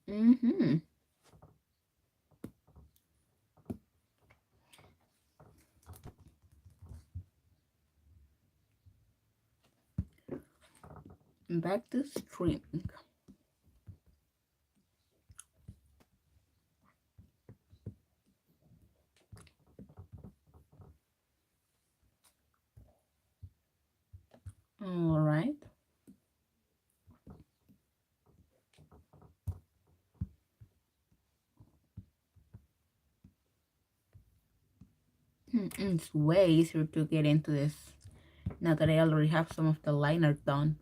Mm-hmm. Back to streaming. All right. It's way easier to get into this now that I already have some of the liner done.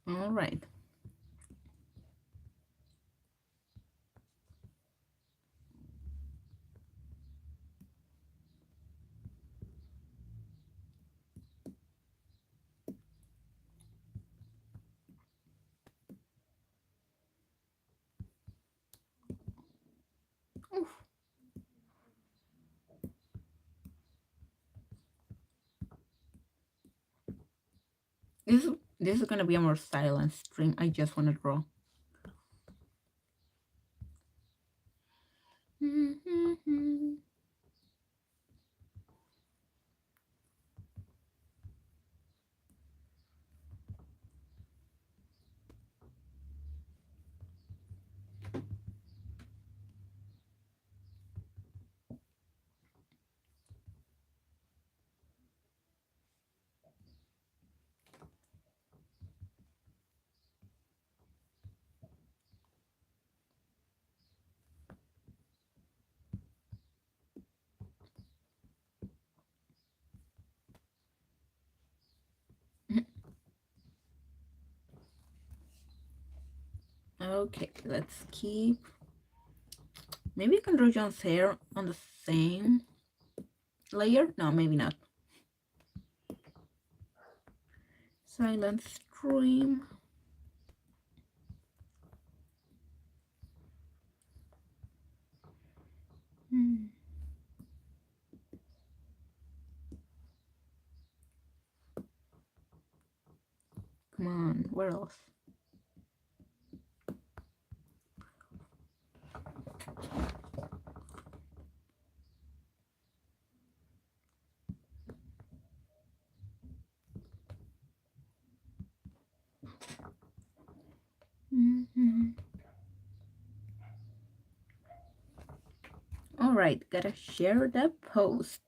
All right. Oof. This is gonna be a more silent stream. I just want to draw. Okay, let's keep. Maybe I can draw John's hair on the same layer. No, maybe not. Silent stream. Come on, where else? All right, gotta share the post.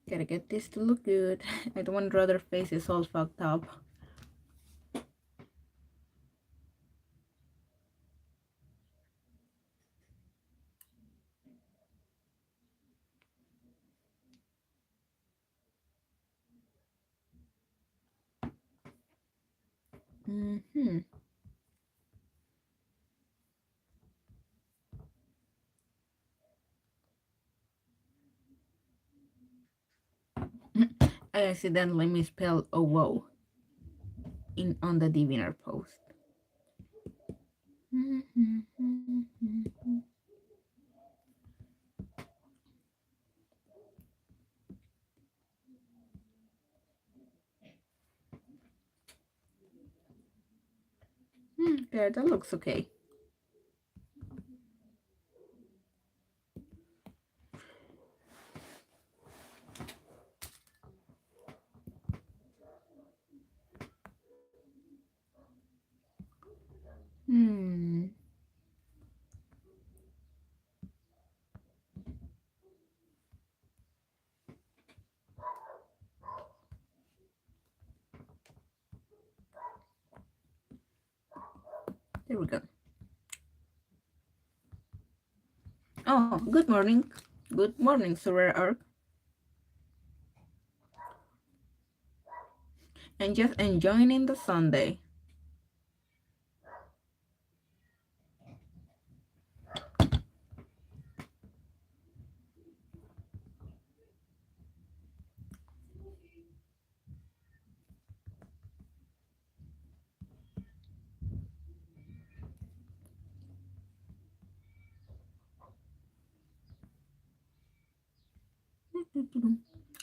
Gotta get this to look good. I don't want to draw their faces all fucked up. I accidentally misspelled "oh whoa" in on the diviner post. Yeah, that looks okay. we go. Oh, good morning. Good morning, Sir Ark. And just enjoying the Sunday.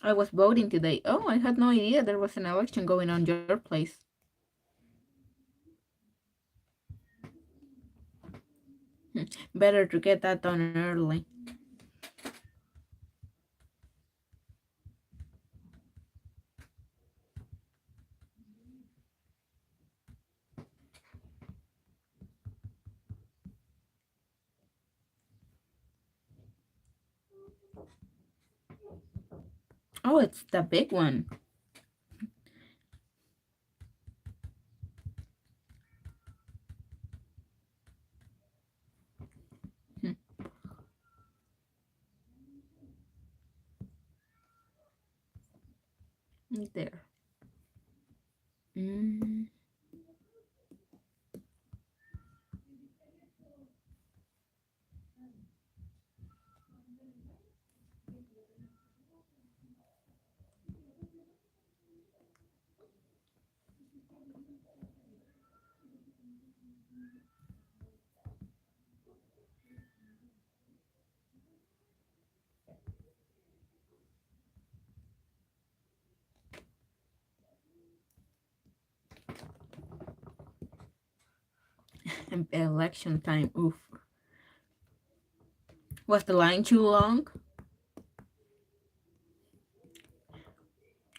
I was voting today. Oh, I had no idea there was an election going on your place. Better to get that done early. Oh, it's the big one. Right there. Mm. Election time. Oof. Was the line too long?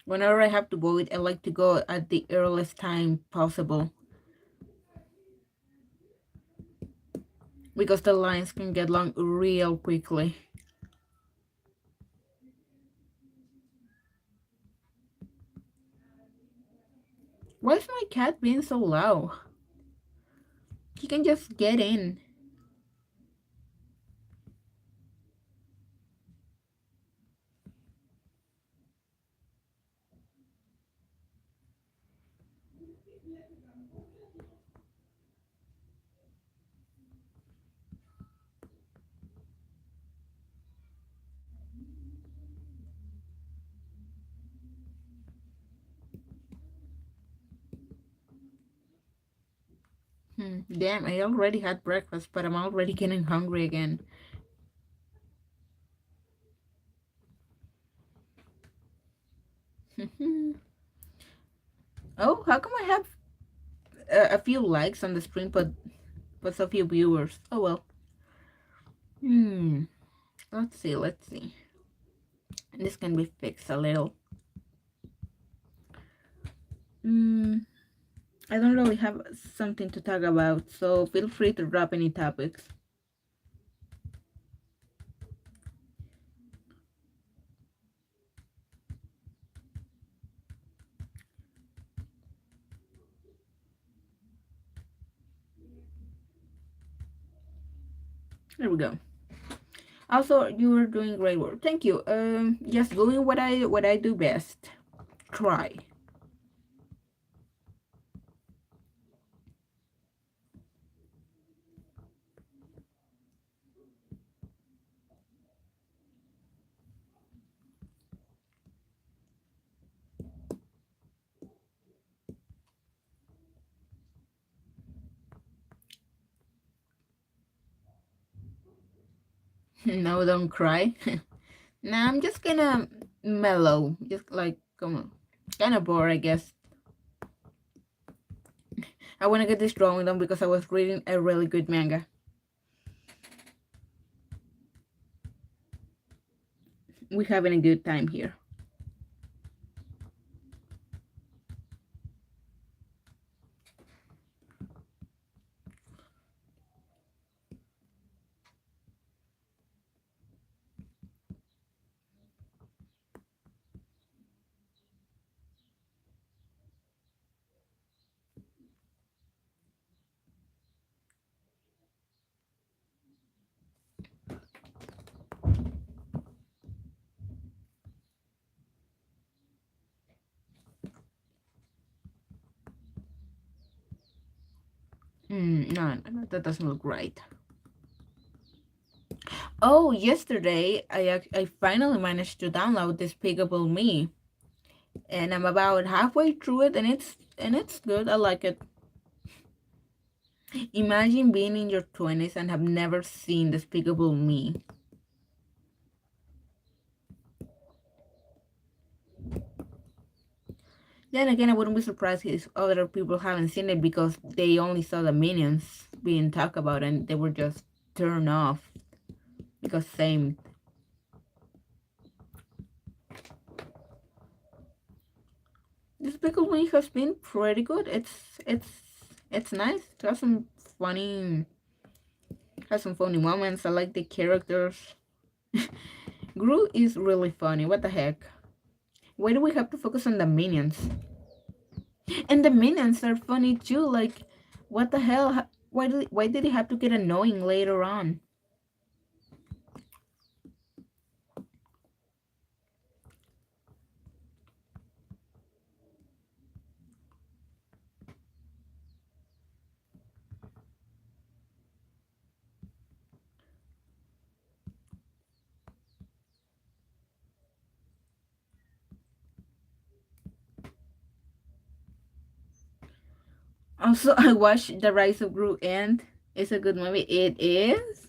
Whenever I have to vote, I like to go at the earliest time possible. Because the lines can get long real quickly. Why is my cat being so loud? He can just get in. Damn, I already had breakfast, but I'm already getting hungry again. Oh, how come I have a few likes on the screen, but so few viewers? Oh well. Let's see, let's see. This can be fixed a little. I don't really have something to talk about, so feel free to drop any topics. There we go. Also, you are doing great work. Thank you. Just doing what I do best. Try. No, don't cry. Nah, I'm just gonna mellow. Just like, come on. Kind of bored, I guess. I want to get this drawing done because I was reading a really good manga. We're having a good time here. No, that doesn't look right. Oh, yesterday I finally managed to download Despicable Me, and I'm about halfway through it, and it's good. I like it. Imagine being in your 20s and have never seen Despicable Me. Then again, I wouldn't be surprised if other people haven't seen it because they only saw the minions being talked about and they were just turned off. Because same. Despicable Me has been pretty good. It's nice. It has some funny moments. I like the characters. Gru is really funny. What the heck? Why do we have to focus on the minions? And the minions are funny too. Like, what the hell? Why did it have to get annoying later on? Also, I watched The Rise of Gru, and it's a good movie. It is.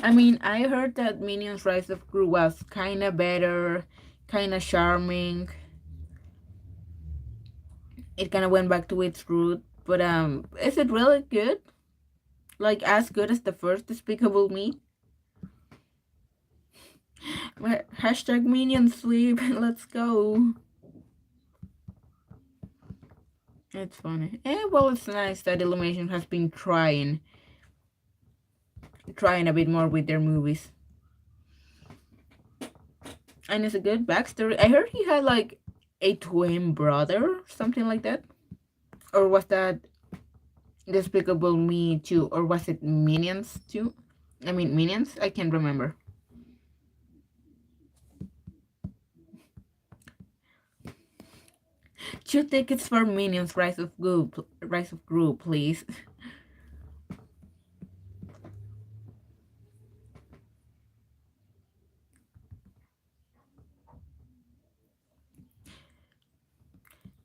I mean, I heard that Minions Rise of Gru was kind of better, kind of charming. It kind of went back to its root, but is it really good? Like as good as the first Despicable Me? Hashtag Minion Sleep. Let's go. It's funny. Well, it's nice that Illumination has been trying a bit more with their movies. And it's a good backstory. I heard he had like a twin brother, something like that. Or was that Despicable Me too? Or was it Minions too? I mean, Minions? I can't remember. 2 tickets for Minions Rise of Gru, please.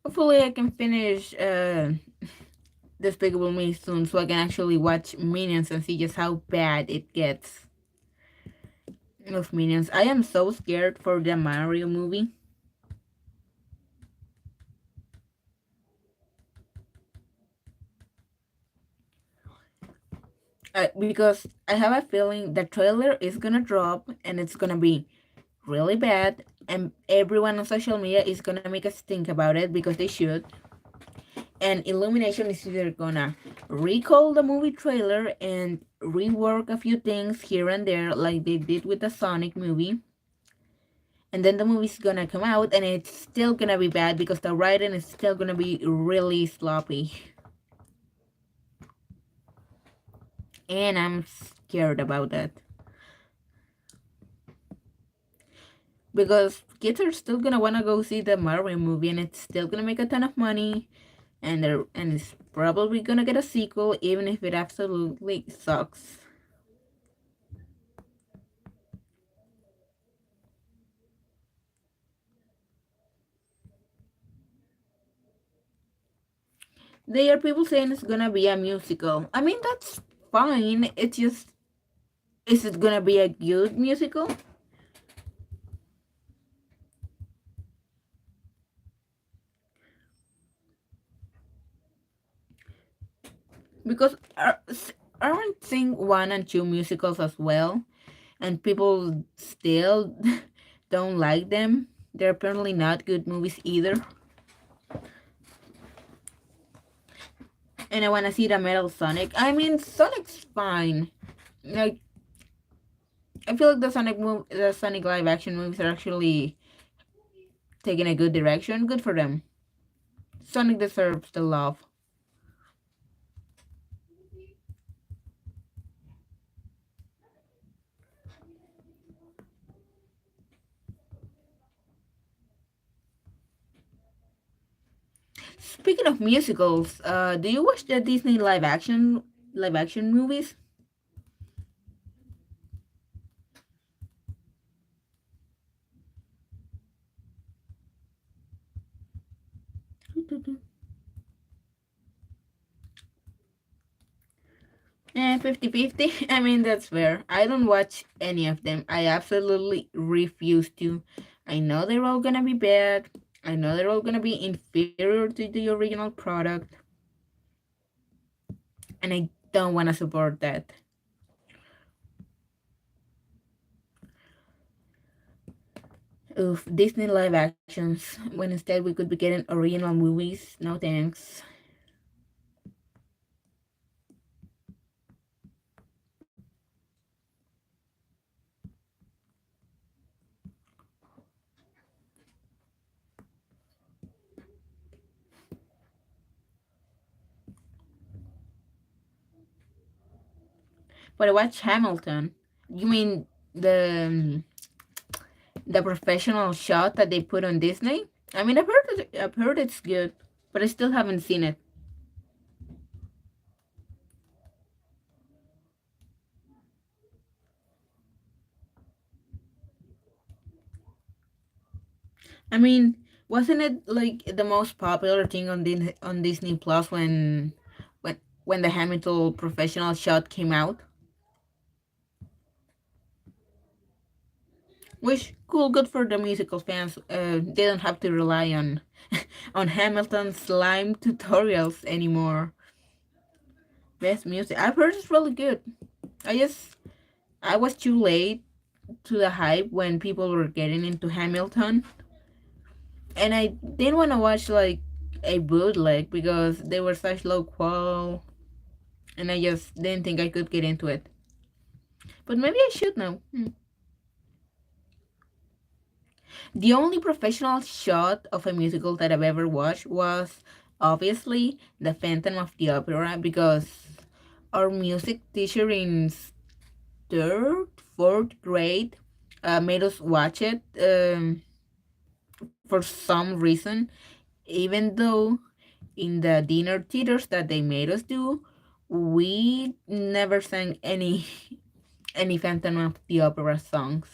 Hopefully I can finish Despicable Me soon so I can actually watch Minions and see just how bad it gets of Minions. I am so scared for the Mario movie. Because I have a feeling the trailer is gonna drop and it's gonna be really bad, and everyone on social media is gonna make us think about it because they should. And Illumination is either gonna recall the movie trailer and rework a few things here and there, like they did with the Sonic movie. And then the movie's gonna come out and it's still gonna be bad because the writing is still gonna be really sloppy. And I'm scared about that. Because kids are still gonna wanna go see the Mario movie and it's still gonna make a ton of money, and it's probably gonna get a sequel even if it absolutely sucks. There are people saying it's gonna be a musical. I mean, that's fine. It's just, is it gonna be a good musical? Because aren't Sing 1 and 2 musicals as well? And people still don't like them. They're apparently not good movies either. And I want to see the Metal Sonic. I mean, Sonic's fine. Like, I feel like the Sonic live action movies are actually taking a good direction. Good for them. Sonic deserves the love. Speaking of musicals, do you watch the Disney live action movies? 50-50. I mean, that's fair. I don't watch any of them. I absolutely refuse to. I know they're all gonna be bad. I know they're all gonna be inferior to the original product. And I don't wanna support that. Oof, Disney live actions, when instead we could be getting original movies. No thanks. But I watched Hamilton. You mean the professional shot that they put on Disney? I mean, I've heard it's good, but I still haven't seen it. I mean, wasn't it like the most popular thing on Disney Plus when the Hamilton professional shot came out? Which cool, good for the musical fans. They don't have to rely on on Hamilton's slime tutorials anymore. Best music. I've heard it's really good. I was too late to the hype when people were getting into Hamilton, and I didn't want to watch like a bootleg because they were such low qual, and I just didn't think I could get into it. But maybe I should now. The only professional shot of a musical that I've ever watched was obviously The Phantom of the Opera because our music teacher in third, fourth grade made us watch it for some reason, even though in the dinner theaters that they made us do, we never sang any any Phantom of the Opera songs.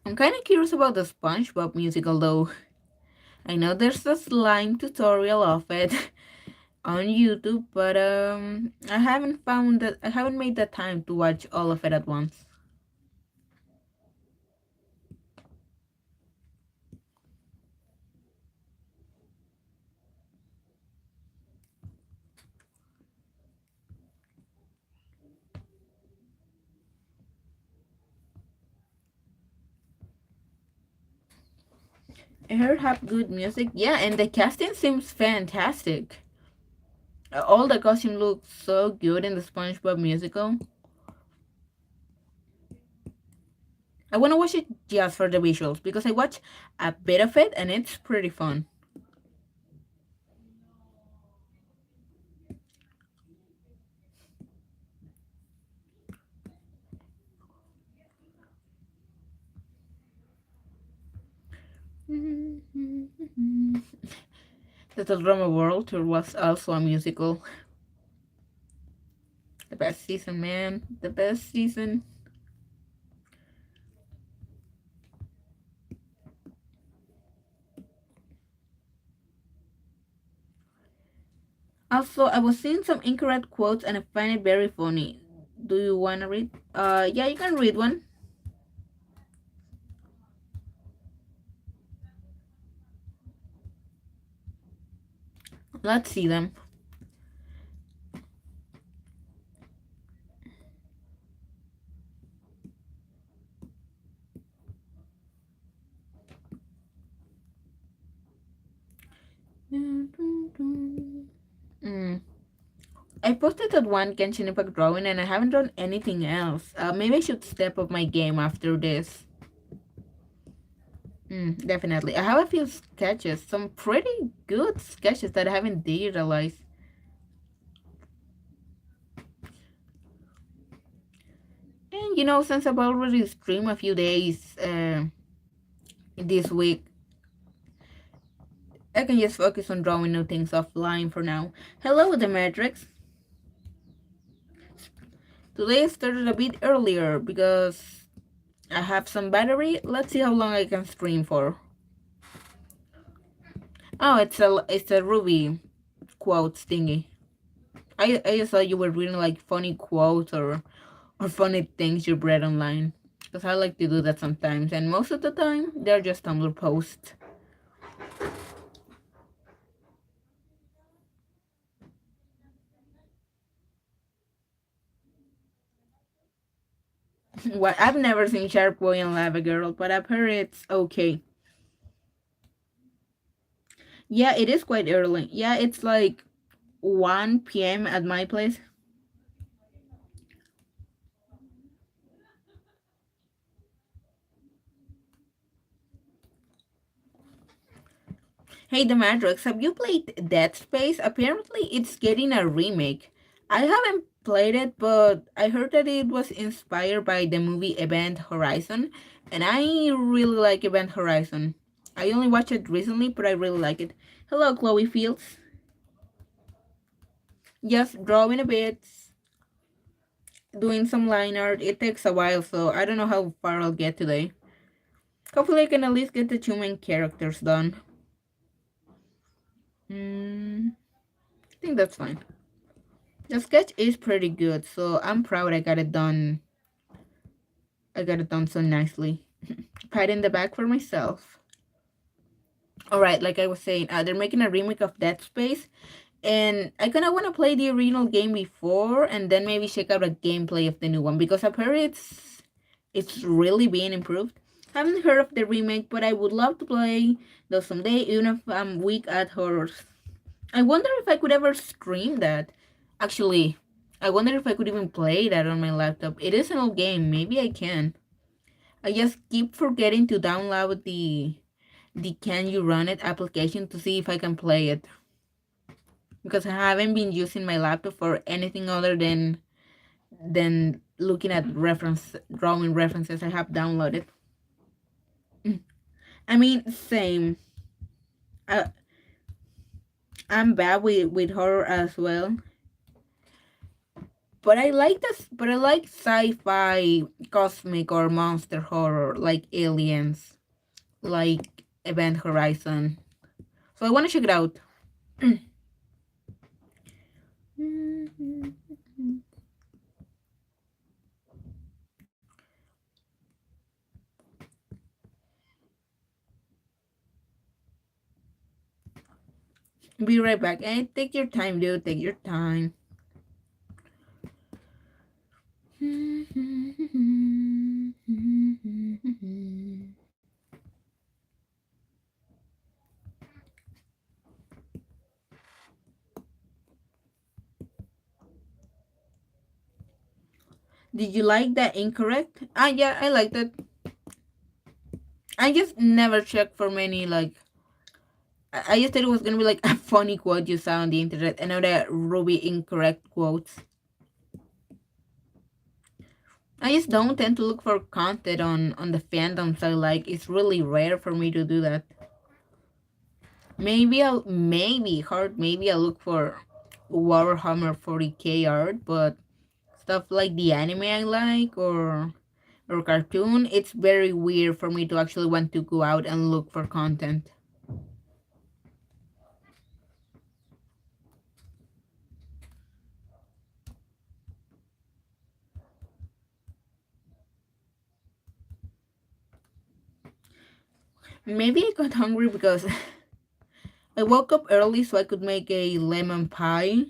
I'm kind of curious about the SpongeBob musical though. I know there's a slime tutorial of it on YouTube, but I haven't made the time to watch all of it at once. I heard have good music, yeah, and the casting seems fantastic. All the costume looks so good in the SpongeBob musical. I want to watch it just for the visuals because I watched a bit of it and it's pretty fun. The Drama World Tour was also a musical. The best season, man. The best season. Also, I was seeing some incorrect quotes and I find it very funny. Do you want to read? Yeah, you can read one. Let's see them. Mm. I posted that one Genshin Impact drawing and I haven't drawn anything else. Maybe I should step up my game after this. Definitely. I have a few sketches, some pretty good sketches that I haven't digitalized. since I've already streamed a few days this week, I can just focus on drawing new things offline for now. Hello, the Matrix. Today I started a bit earlier because I have some battery. Let's see how long I can stream for. Oh, it's a Rwby quotes thingy. I just thought you were reading like funny quotes or funny things you read online. Because I like to do that sometimes, and most of the time they're just Tumblr posts. Well, I've never seen Shark Boy and Lava Girl, but I've heard it's okay. Yeah, it is quite early. Yeah, it's like 1 p.m. at my place. Hey, The Matrix, have you played Dead Space? Apparently, it's getting a remake. I haven't played it, but I heard that it was inspired by the movie Event Horizon, and I really like Event Horizon. I only watched it recently, but I really like it. Hello, Chloe Fields. Just drawing a bit, doing some line art. It takes a while, so I don't know how far I'll get today. Hopefully, I can at least get the two main characters done. I think that's fine. The sketch is pretty good, so I'm proud I got it done. I got it done so nicely. Pat in the back for myself. Alright, like I was saying, they're making a remake of Dead Space, and I kind of want to play the original game before, and then maybe check out a gameplay of the new one, because I've heard it's really being improved. Haven't heard of the remake, but I would love to play those someday, even if I'm weak at horrors. I wonder if I could ever stream that. Actually, I wonder if I could even play that on my laptop. It is an old game. Maybe I can. I just keep forgetting to download the Can You Run It application to see if I can play it. Because I haven't been using my laptop for anything other than looking at drawing references I have downloaded. I mean, same. I, I'm bad with horror as well. But I like this. But I like sci-fi, cosmic, or monster horror, like Aliens, like Event Horizon. So I want to check it out. Be right back. And take your time, dude. Take your time. Did you like that incorrect? Ah, yeah, I liked it. I just never checked for many, like, I just thought it was gonna be like a funny quote you saw on the internet, and other Rwby incorrect quotes. I just don't tend to look for content on the fandoms I like. It's really rare for me to do that. Maybe I'll look for Warhammer 40k art, but stuff like the anime I like or cartoon, it's very weird for me to actually want to go out and look for content. Maybe I got hungry because I woke up early so I could make a lemon pie.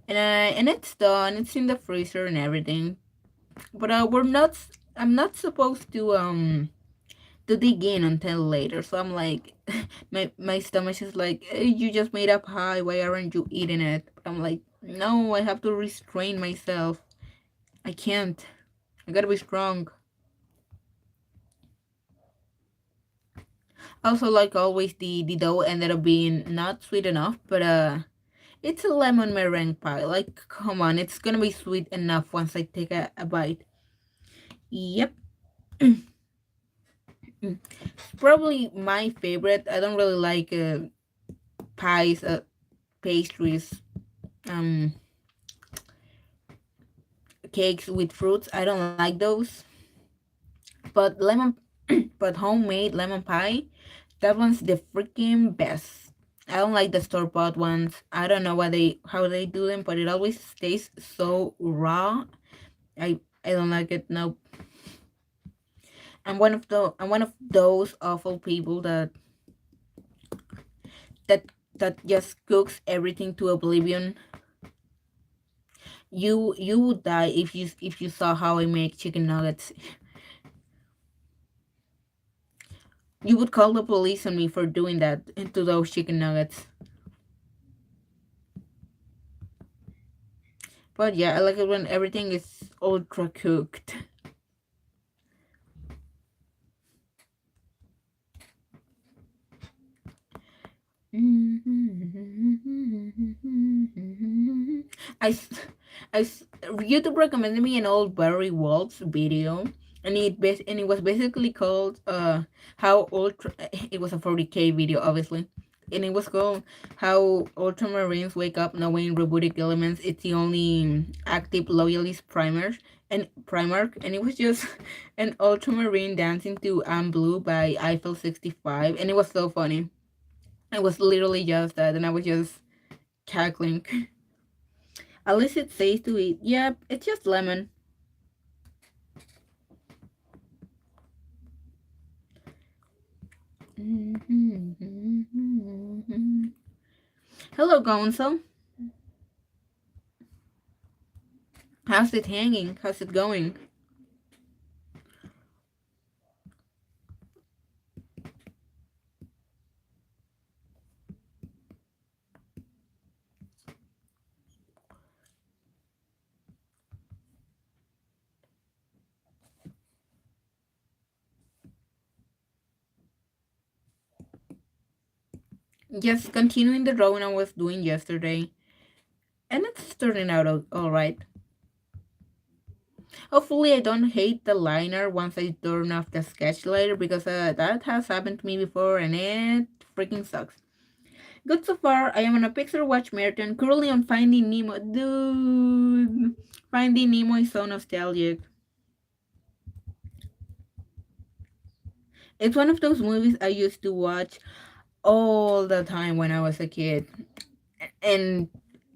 And it's done. It's in the freezer and everything. But I'm not supposed to dig in until later. So I'm like, my stomach is like, you just made a pie. Why aren't you eating it? I'm like, no, I have to restrain myself. I can't. I gotta be strong. Also, like always, the dough ended up being not sweet enough, but it's a lemon meringue pie. Like, come on, it's gonna be sweet enough once I take a bite. Yep. Probably my favorite. I don't really like pies, pastries, um, cakes with fruits. I don't like those. But lemon, but homemade lemon pie, that one's the freaking best. I don't like the store bought ones. I don't know how they do them, but it always tastes so raw. I don't like it. Nope. I'm one of those awful people that that just cooks everything to oblivion. You would die if you saw how I make chicken nuggets. You would call the police on me for doing that to those chicken nuggets. But yeah, I like it when everything is ultra cooked. I, s- YouTube recommended me an old Barry Waltz video, and it was basically called how ultra. It was a 40K video, obviously, and it was called how ultramarines wake up knowing robotic elements. It's the only active loyalist primark, and it was just an ultramarine dancing to "I'm Blue" by Eiffel 65, and it was so funny. It was literally just that, and I was just cackling. At least it says to eat. Yep, it's just lemon. Hello, Gonzo. How's it hanging? How's it going? Just continuing the drawing I was doing yesterday, and it's turning out alright. Hopefully, I don't hate the liner once I turn off the sketch later because that has happened to me before and it freaking sucks. Good so far. I am on a Pixar Watch marathon, currently on Finding Nemo. Dude, Finding Nemo is so nostalgic. It's one of those movies I used to watch all the time when I was a kid, and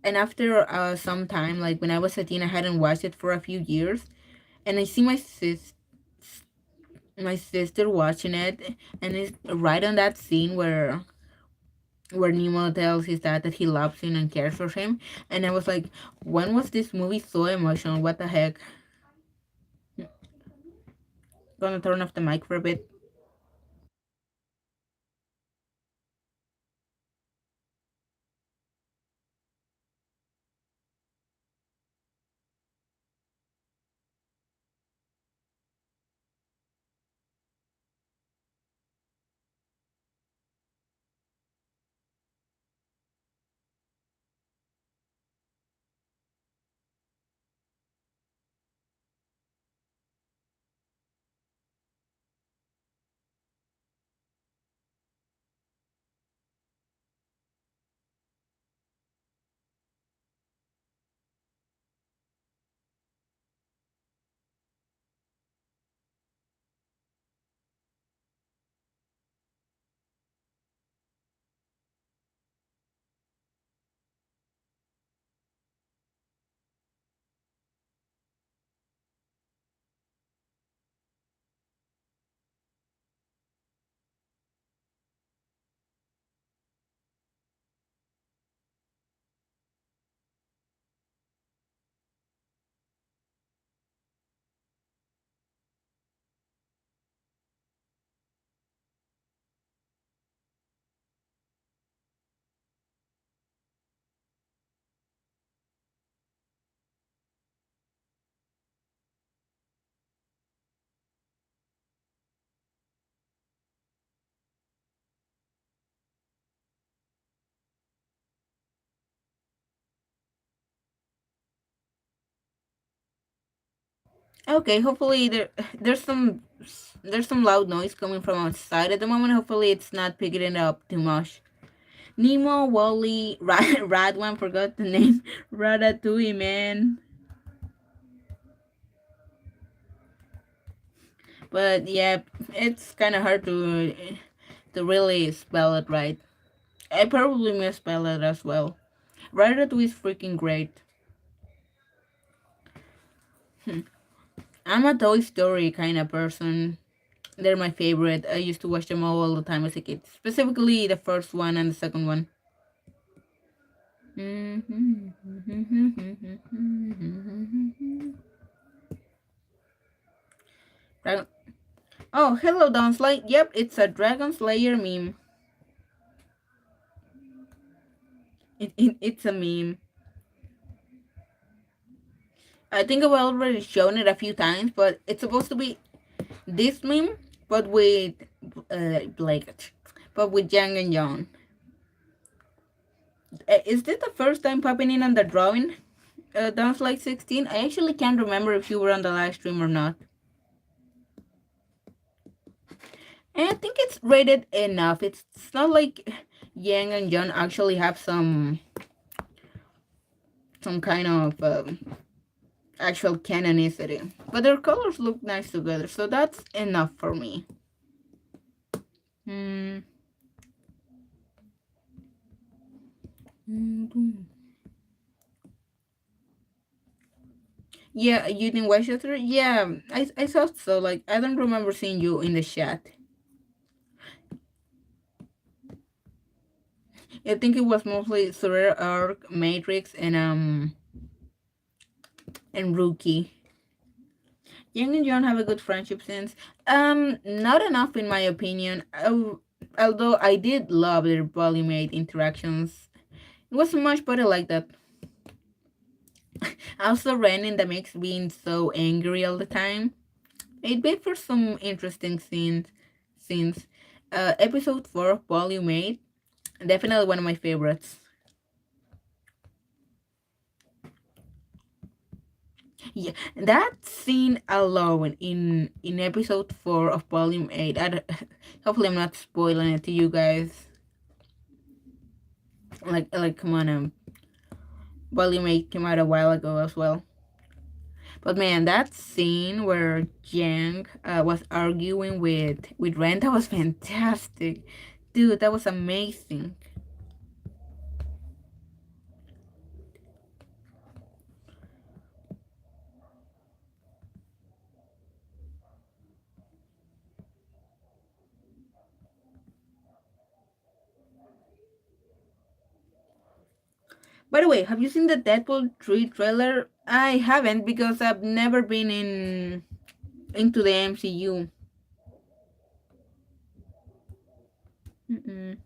after some time, like when I was a teen, I hadn't watched it for a few years, and I see my sister watching it, and it's right on that scene where Nemo tells his dad that he loves him and cares for him, and I was like, when was this movie so emotional? What the heck? Gonna turn off the mic for a bit. Okay, hopefully there's some loud noise coming from outside at the moment. Hopefully it's not picking it up too much. Nemo, Wally, Radwan, forgot the name. Ratatouille, man. But yeah, it's kind of hard to really spell it right. I probably misspell it as well. Ratatouille is freaking great. I'm a Toy Story kind of person. They're my favorite. I used to watch them all the time as a kid. Specifically the first one and the second one. Dragon- Oh, hello, Dawn Slay. Yep, it's a Dragon Slayer meme. It's a meme. I think I've already shown it a few times, but it's supposed to be this meme, but with Blake, but with Yang and John. Is this the first time popping in on the drawing? Dance like 16. I actually can't remember if you were on the live stream or not. And I think it's rated enough. It's not like Yang and John actually have some kind of actual canonicity, but their colors look nice together, so that's enough for me. Hmm. Yeah, you didn't watch it? Yeah, I thought so. Like, I don't remember seeing you in the chat. I think it was mostly Surreal Arc, Matrix, and Rookie. Yang and John have a good friendship since. Not enough in my opinion. Although I did love their volume 8 interactions. It wasn't much, but I like that. Also, Ren in the mix being so angry all the time. It made for some interesting scenes. Episode 4 of Volume 8, definitely one of my favorites. Yeah, that scene alone in episode 4 of Volume 8. Hopefully I'm not spoiling it to you guys. Like come on, Volume 8 came out a while ago as well. But man, that scene where Yang was arguing with Ren, that was fantastic. Dude, that was amazing. By the way, have you seen the Deadpool 3 trailer? I haven't because I've never been into the MCU. Mm-mm.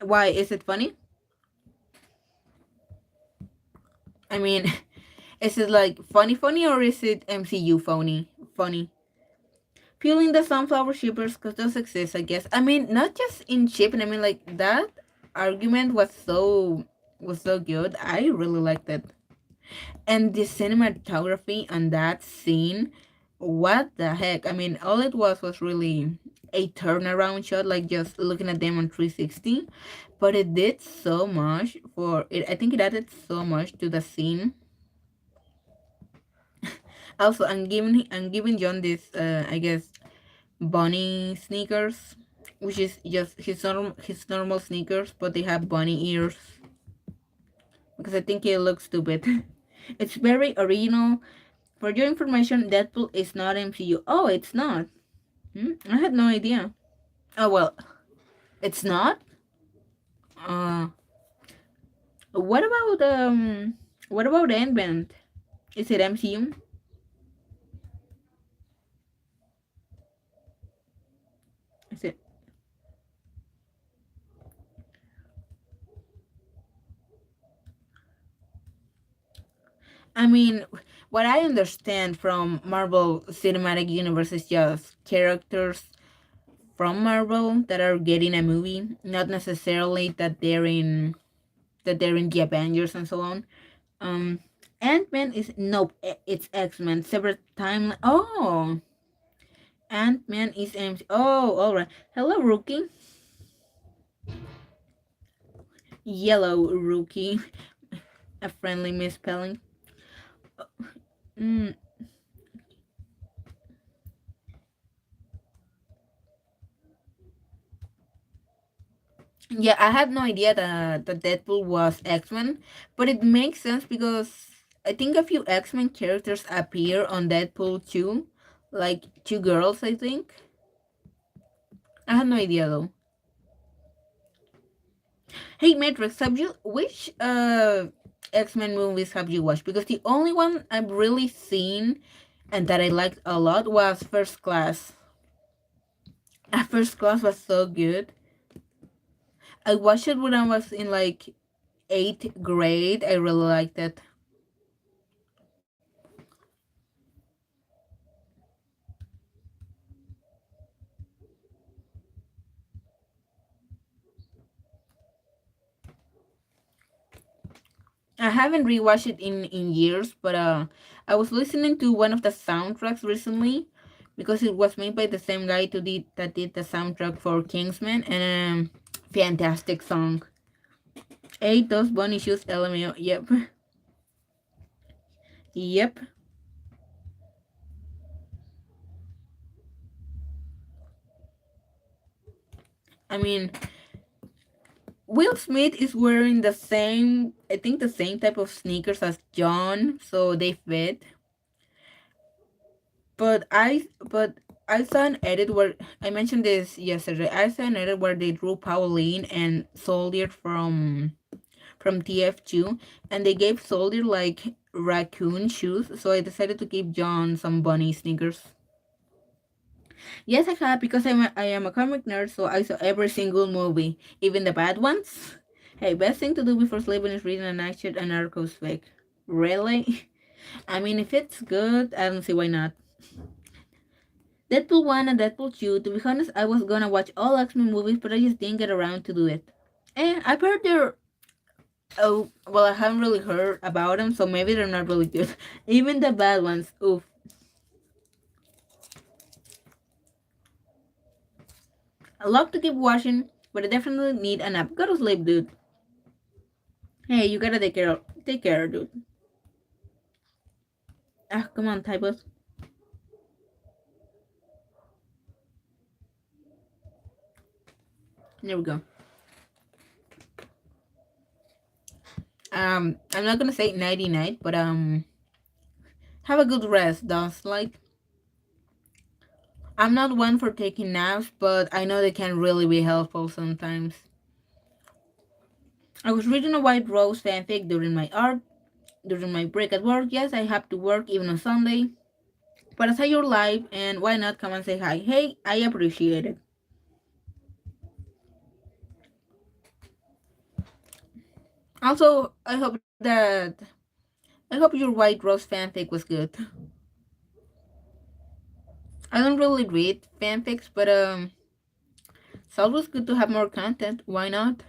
Why? Is it funny? I mean, is it like funny or is it MCU funny? Funny. Fueling the sunflower shippers because those exist, I guess. I mean, not just in shipping. I mean, like that argument was so good. I really liked it. And the cinematography on that scene, what the heck? I mean, all it was really a turnaround shot, like just looking at them on 360. But it did so much for it. I think it added so much to the scene. Also, I'm giving John this, I guess, bunny sneakers, which is just his normal sneakers, but they have bunny ears because I think it looks stupid. It's very original. For your information, Deadpool is not MCU. Oh, it's not. I had no idea. Oh well, it's not. Uh, what about Ant-Man? Is it MCU? Is it? I mean, what I understand from Marvel Cinematic Universe is just characters from Marvel that are getting a movie, not necessarily that they're in the Avengers and so on. Um, Ant-Man is nope, it's X-Men. Separate timeline. Oh, Ant-Man is MC. Oh, all right. Hello, rookie. Yellow rookie. A friendly misspelling. Mm, yeah, I had no idea that Deadpool was X-Men, but it makes sense because I think a few X-Men characters appear on Deadpool too, like two girls, I think. I had no idea though. Hey, Matrix, have you which X-Men movies have you watched? Because the only one I've really seen and that I liked a lot was First Class. First Class was so good. I watched it when I was in like eighth grade. I really liked it. I haven't rewatched it in years, but I was listening to one of the soundtracks recently because it was made by the same guy that did the soundtrack for Kingsman, and fantastic song. Hey, those bunny shoes, LMAO. Yep. Yep. I mean, Will Smith is wearing the same, I think the same type of sneakers as John, so they fit. But I saw an edit where I mentioned this yesterday. I saw an edit where they drew Pauline and Soldier from TF2, and they gave Soldier like raccoon shoes. So I decided to give John some bunny sneakers. Yes, I have because I am a comic nerd, so I saw every single movie, even the bad ones. Hey, best thing to do before sleeping is reading an action and Narcos fic. Really? I mean, if it's good, I don't see why not. Deadpool 1 and Deadpool 2, to be honest, I was gonna watch all X-Men movies, but I just didn't get around to do it. And I've heard they're. Oh, well, I haven't really heard about them, so maybe they're not really good. Even the bad ones, oof. I love to keep watching, but I definitely need a nap. Go to sleep, dude. Hey, you gotta take care, dude. Ah, come on, typos. There we go. I'm not gonna say nighty night, but have a good rest, does like. I'm not one for taking naps, but I know they can really be helpful sometimes. I was reading a White Rose fanfic during my break at work. Yes, I have to work even on Sunday, but I saw your live, and why not come and say hi? Hey, I appreciate it. Also, I hope your White Rose fanfic was good. I don't really read fanfics, but it's always good to have more content. Why not?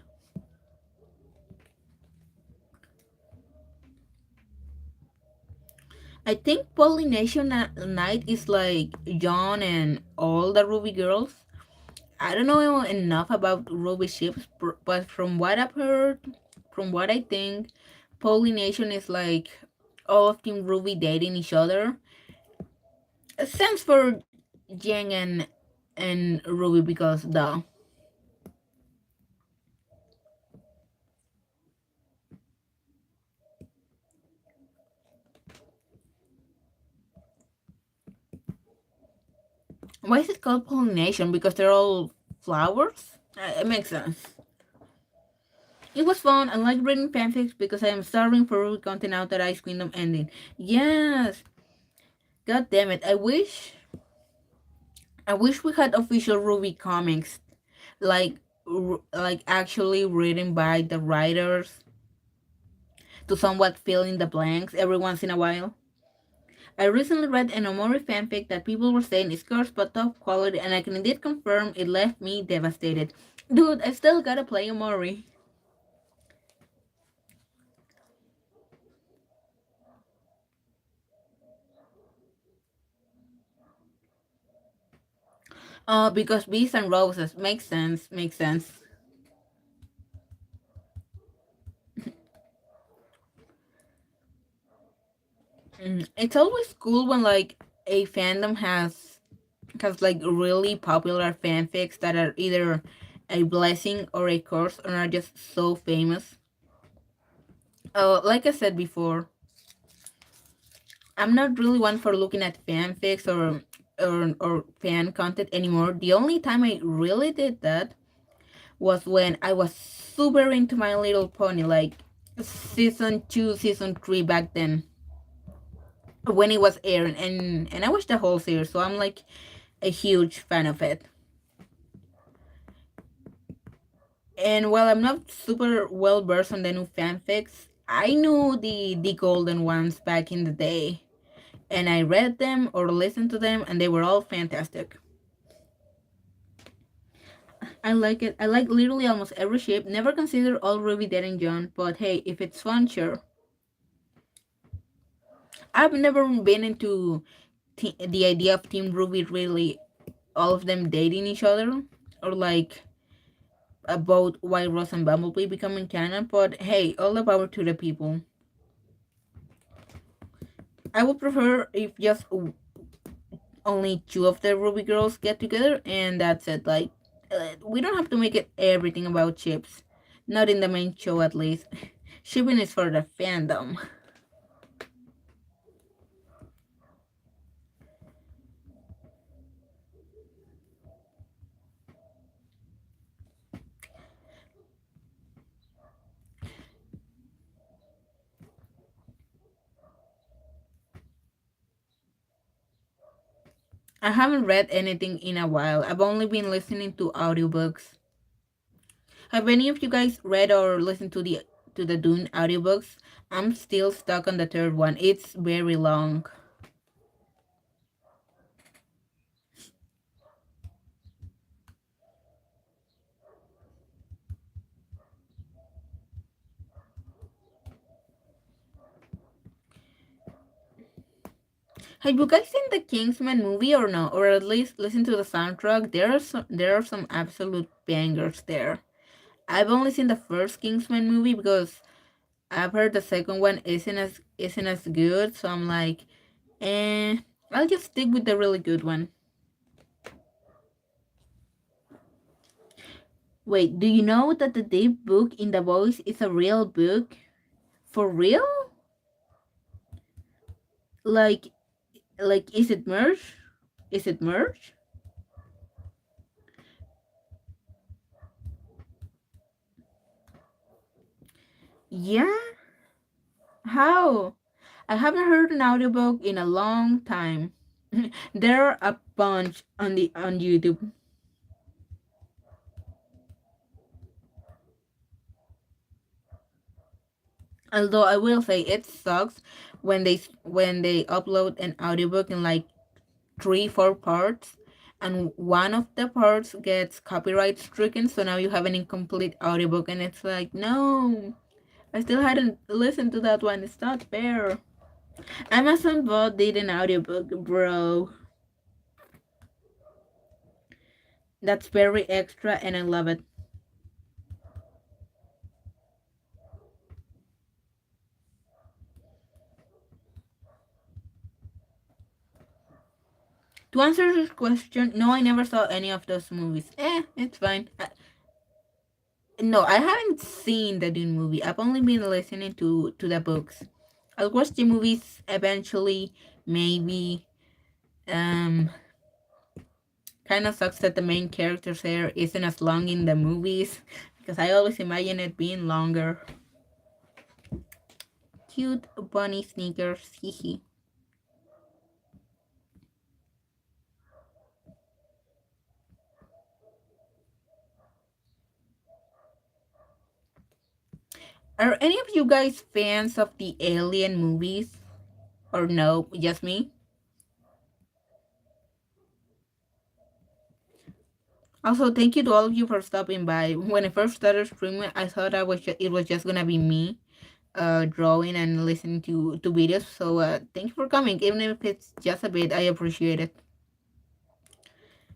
I think Pollination Night is like John and all the Ruby girls. I don't know enough about Ruby ships, but from what I've heard, from what I think, Pollination is like all of Team Ruby dating each other. It stands for Jang and Ruby because duh. Why is it called pollination? Because they're all flowers? It makes sense. It was fun. I like reading fanfics because I am starving for Ruby content out that Ice Kingdom ending. Yes. God damn it. I wish we had official Ruby comics. Like like actually written by the writers to somewhat fill in the blanks every once in a while. I recently read an Omori fanfic that people were saying is cursed but top quality, and I can indeed confirm it left me devastated. Dude, I still gotta play Omori. Because bees and roses makes sense. Makes sense. It's always cool when like a fandom has like really popular fanfics that are either a blessing or a curse and are just so famous. Like I said before, I'm not really one for looking at fanfics or fan content anymore. The only time I really did that was when I was super into My Little Pony, like season 2, season 3 back then when it was airing, and I watched the whole series, so I'm like a huge fan of it. And while I'm not super well versed on the new fanfics, I knew the golden ones back in the day, and I read them or listened to them, and they were all fantastic. I like it. I like literally almost every ship. Never considered all Ruby dead and John, but hey, if it's fun, sure. I've never been into the idea of Team Ruby really all of them dating each other, or like about White Rose and Bumblebee becoming canon, but hey, all the power to the people. I would prefer if just only two of the Ruby girls get together and that's it. Like, we don't have to make it everything about chips. Not in the main show, at least. Shipping is for the fandom. I haven't read anything in a while. I've only been listening to audiobooks. Have any of you guys read or listened to the Dune audiobooks? I'm still stuck on the third one. It's very long. Have you guys seen the Kingsman movie or no? Or at least listen to the soundtrack? There are some absolute bangers there. I've only seen the first Kingsman movie because I've heard the second one isn't as good, so I'm like, eh, I'll just stick with the really good one. Wait, do you know that the deep book in the voice is a real book? For real? Like is it merch? Is it merch? Yeah? How? I haven't heard an audiobook in a long time. There are a bunch on YouTube. Although I will say it sucks when they upload an audiobook in like 3, 4 parts, and one of the parts gets copyright stricken, so now you have an incomplete audiobook, and it's like, no, I still hadn't listened to that one. It's not fair. Amazon bot did an audiobook, bro. That's very extra, and I love it. To answer this question, no, I never saw any of those movies. It's fine. No, I haven't seen the Dune movie. I've only been listening to the books. I'll watch the movies eventually, maybe. Um, Kind of sucks that the main character's hair isn't as long in the movies because I always imagine it being longer. Cute bunny sneakers, hehe. Are any of you guys fans of the Alien movies? Or no, just me? Also, thank you to all of you for stopping by. When I first started streaming, I thought it was just gonna be me drawing and listening to videos. So thank you for coming. Even if it's just a bit, I appreciate it.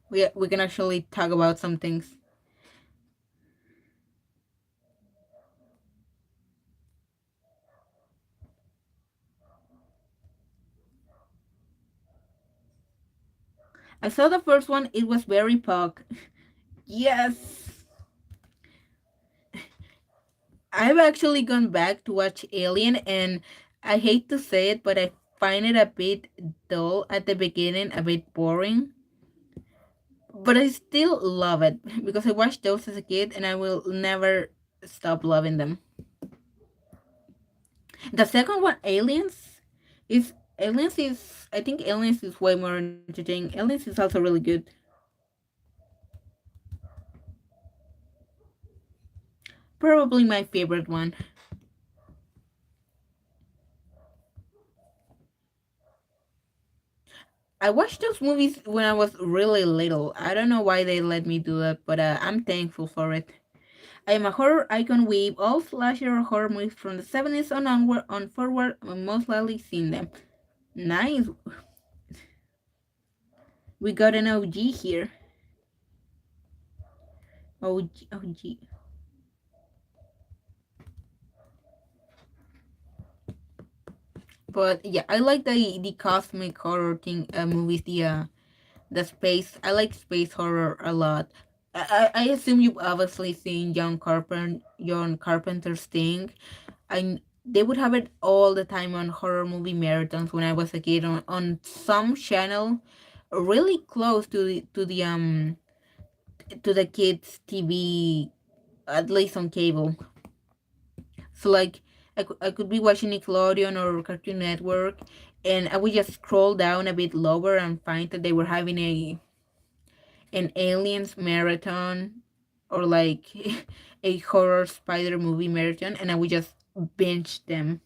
We can actually talk about some things. I saw the first one. It was very pog. Yes. I've actually gone back to watch Alien, and I hate to say it, but I find it a bit dull at the beginning, a bit boring. But I still love it because I watched those as a kid, and I will never stop loving them. The second one, Aliens is I think Aliens is way more entertaining. Aliens is also really good. Probably my favorite one. I watched those movies when I was really little. I don't know why they let me do that, but I'm thankful for it. I am a horror icon with all slasher or horror movies from the 70s on onward on forward. I'm most likely seen them. Nice. We got an OG here. OG, OG. But yeah, I like the cosmic horror thing movies. The space. I like space horror a lot. I assume you've obviously seen John Carpenter's thing. They would have it all the time on horror movie marathons when I was a kid on some channel, really close to the kids TV, at least on cable. So like I could be watching Nickelodeon or Cartoon Network, and I would just scroll down a bit lower and find that they were having an aliens marathon or like a horror spider movie marathon, and I would just binge them.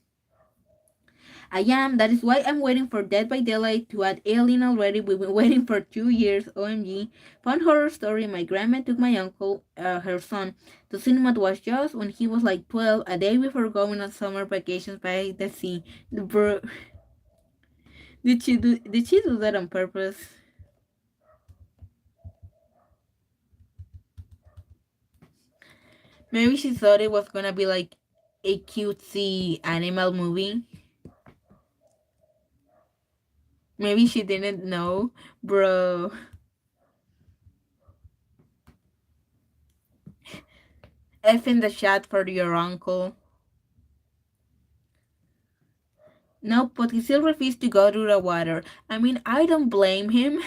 I am. That is why I'm waiting for Dead by Daylight to add Alien already. We've been waiting for 2 years. OMG. Fun horror story. My grandma took my uncle, her son, to cinema to watch Jaws when he was like 12, a day before going on summer vacations by the sea. Bro, did she do that on purpose? Maybe she thought it was gonna be like a cutesy animal movie. Maybe she didn't know. Bro. F in the chat for your uncle. No, but he still refused to go to the water. I mean, I don't blame him.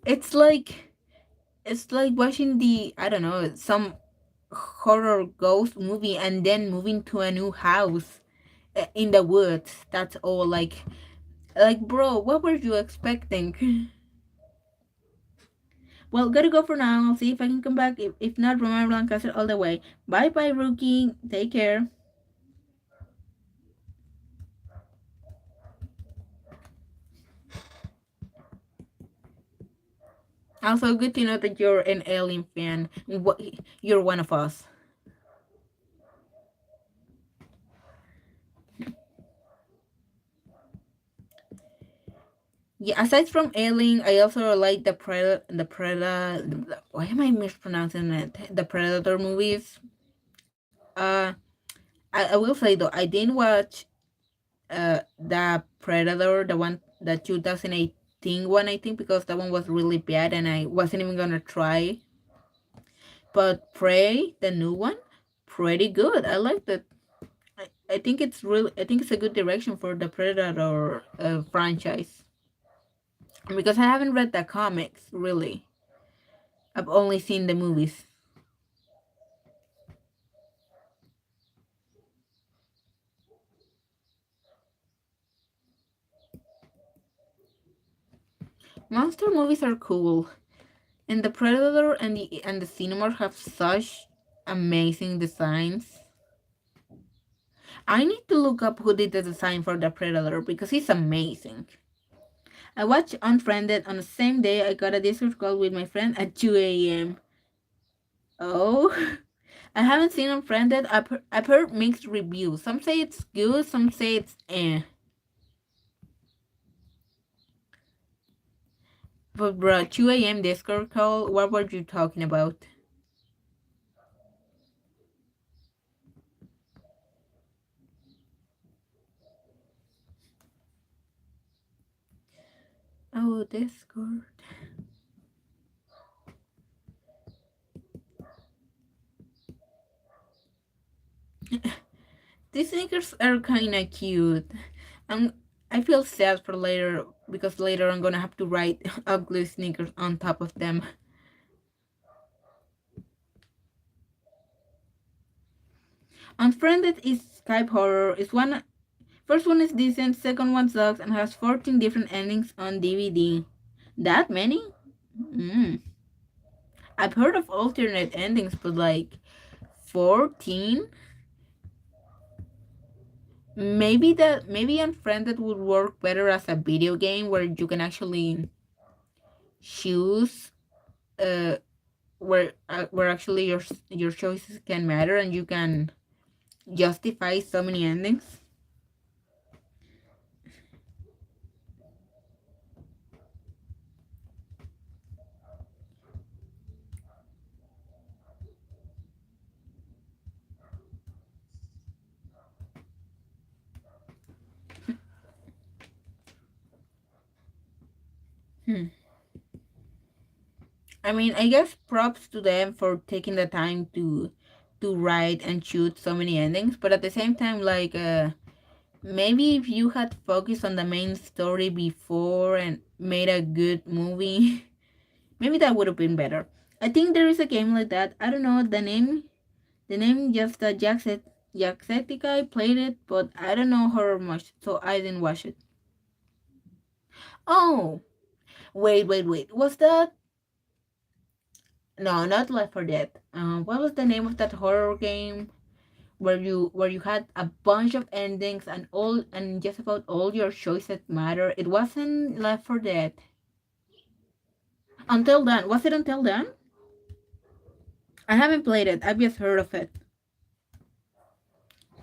It's like watching I don't know, some horror ghost movie and then moving to a new house in the woods. That's all. Bro, what were you expecting? Well, gotta go for now. I'll see if I can come back. If not, remember Lancaster all the way. Bye bye, rookie. Take care. Also, good to know that you're an Alien fan. You're one of us. Yeah, aside from Alien, I also like the Predator. Why am I mispronouncing it? The Predator movies. Uh, I will say though, I didn't watch the Predator, the 2018 one, I think, because that one was really bad and I wasn't even gonna try. But Prey, the new one, pretty good. I liked it. I think it's really. I think it's a good direction for the Predator franchise because I haven't read the comics really. I've only seen the movies. Monster movies are cool, and the Predator and the Cinemark have such amazing designs. I need to look up who did the design for the Predator because he's amazing. I watched Unfriended on the same day I got a Discord call with my friend at 2 a.m. Oh, I haven't seen Unfriended. I've heard mixed reviews. Some say it's good, some say it's eh. But bro, 2 a.m. Discord call, what were you talking about? Oh, Discord. These sneakers are kinda cute. I'm, I feel sad for later because later I'm gonna have to write ugly sneakers on top of them. Unfriended is Skype horror. Is one first one is decent, second one sucks and has 14 different endings on DVD. That many? Mm. I've heard of alternate endings, but like 14? Maybe Unfriended would work better as a video game where you can actually choose uh where actually your choices can matter and you can justify so many endings. Hmm. I mean, I guess props to them for taking the time to write and shoot so many endings, but at the same time, like maybe if you had focused on the main story before and made a good movie, maybe that would have been better. I think there is a game like that. I don't know the name. The name just Jacksepticeye played it, but I don't know her much, so I didn't watch it. Oh, wait. Was that no, not Left 4 Dead. What was the name of that horror game where you had a bunch of endings and all and just about all your choices matter? It wasn't Left 4 Dead. Until Dawn. Was it Until Dawn? I haven't played it. I've just heard of it.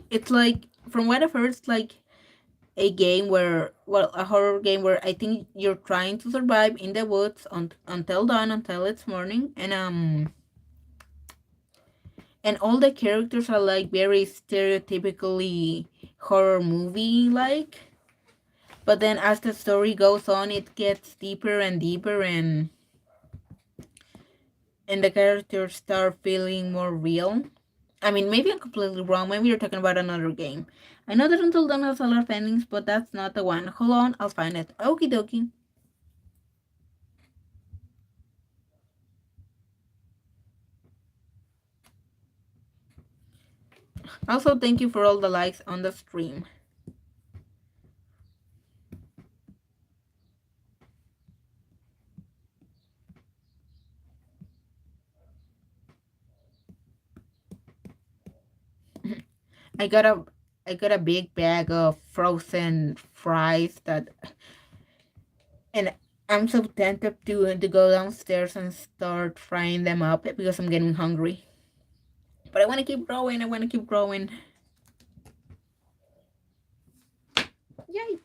It's like from what I've heard, it's like a game where a horror game where I think you're trying to survive in the woods until dawn until it's morning and all the characters are like very stereotypically horror movie like, but then as the story goes on it gets deeper and deeper and the characters start feeling more real. I mean, maybe I'm completely wrong. Maybe you're talking about another game. I know that Until Dawn has a lot of endings, but that's not the one. Hold on, I'll find it. Okie dokie. Also, thank you for all the likes on the stream. I got a I got a big bag of frozen fries that and I'm so tempted to go downstairs and start frying them up because I'm getting hungry. But I want to keep growing. I want to keep growing. Yikes.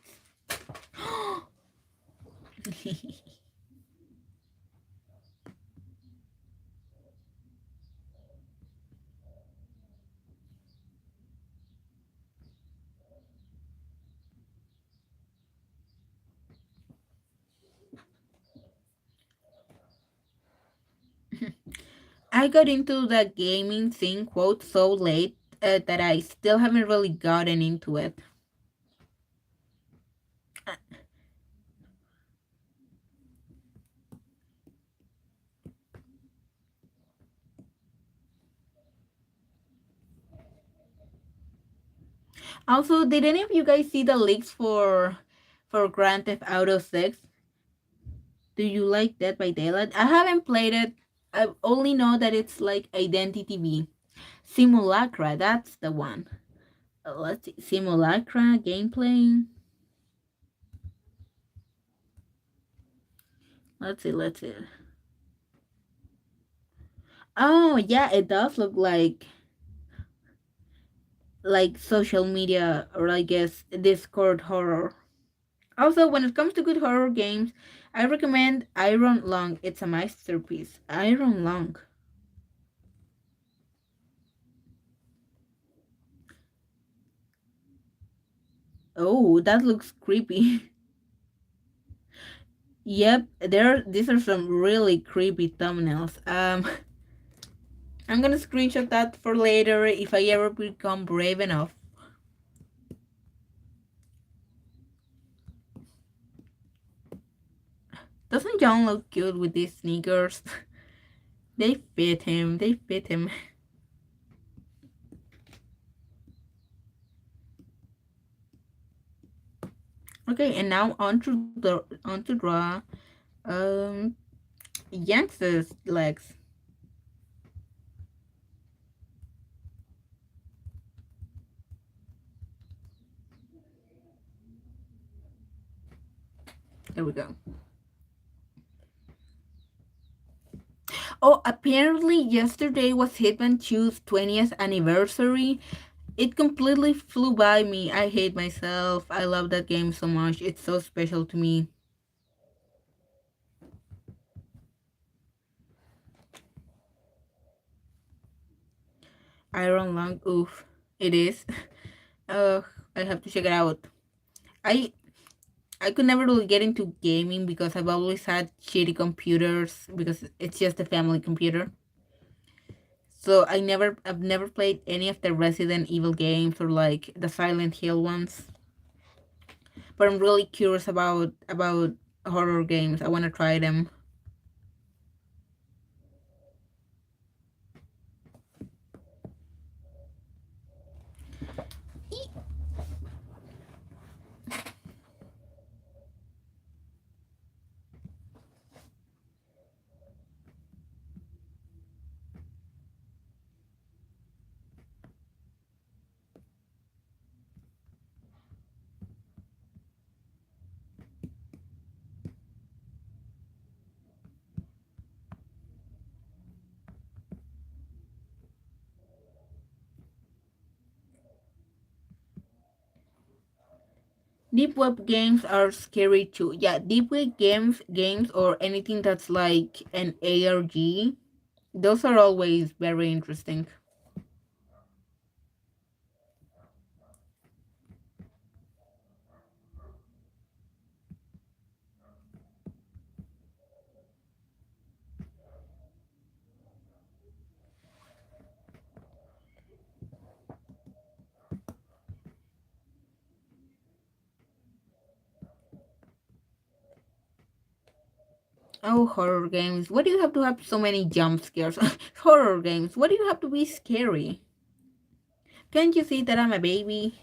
I got into the gaming thing quote so late that I still haven't really gotten into it. Also, did any of you guys see the leaks for Grand Theft Auto 6? Do you like Dead by Daylight? I haven't played it. I only know that it's like Identity V. Simulacra, that's the one. Let's see. Simulacra gameplay. Let's see. Oh, yeah, it does look like social media or I guess Discord horror. Also, when it comes to good horror games, I recommend Iron Lung. It's a masterpiece. Iron Lung. Oh, that looks creepy. Yep, these are some really creepy thumbnails. I'm gonna screenshot that for later if I ever become brave enough. Doesn't John look good with these sneakers? They fit him. They fit him. Okay, and now on to draw um Yanx's legs. There we go. Oh, apparently yesterday was Hitman 2's 20th anniversary. It completely flew by me. I hate myself. I love that game so much. It's so special to me. Iron Lung, oof. It is. Uh, I have to check it out. I I could never really get into gaming because I've always had shitty computers because it's just a family computer. So I've never played any of the Resident Evil games or like the Silent Hill ones. But I'm really curious about horror games. I want to try them. Deep web games are scary too. Yeah, deep web games or anything that's like an ARG, those are always very interesting. Oh, horror games. Why do you have to have so many jump scares? Horror games. Why do you have to be scary? Can't you see that I'm a baby?